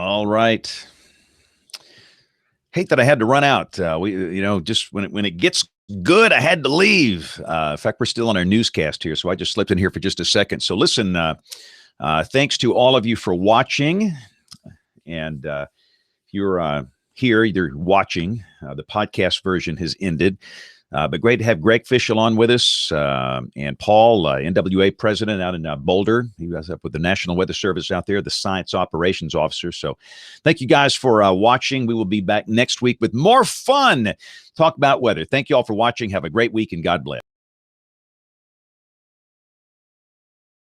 All right. Hate that I had to run out. Just when it gets good, I had to leave. In fact, we're still on our newscast here, so I just slipped in here for just a second. So listen, thanks to all of you for watching. And if you're here, you're watching. The podcast version has ended. But great to have Greg Fishel on with us, and Paul, NWA president out in Boulder. He was up with the National Weather Service out there, the Science Operations Officer. So thank you guys for watching. We will be back next week with more fun. Talk about weather. Thank you all for watching. Have a great week, and God bless.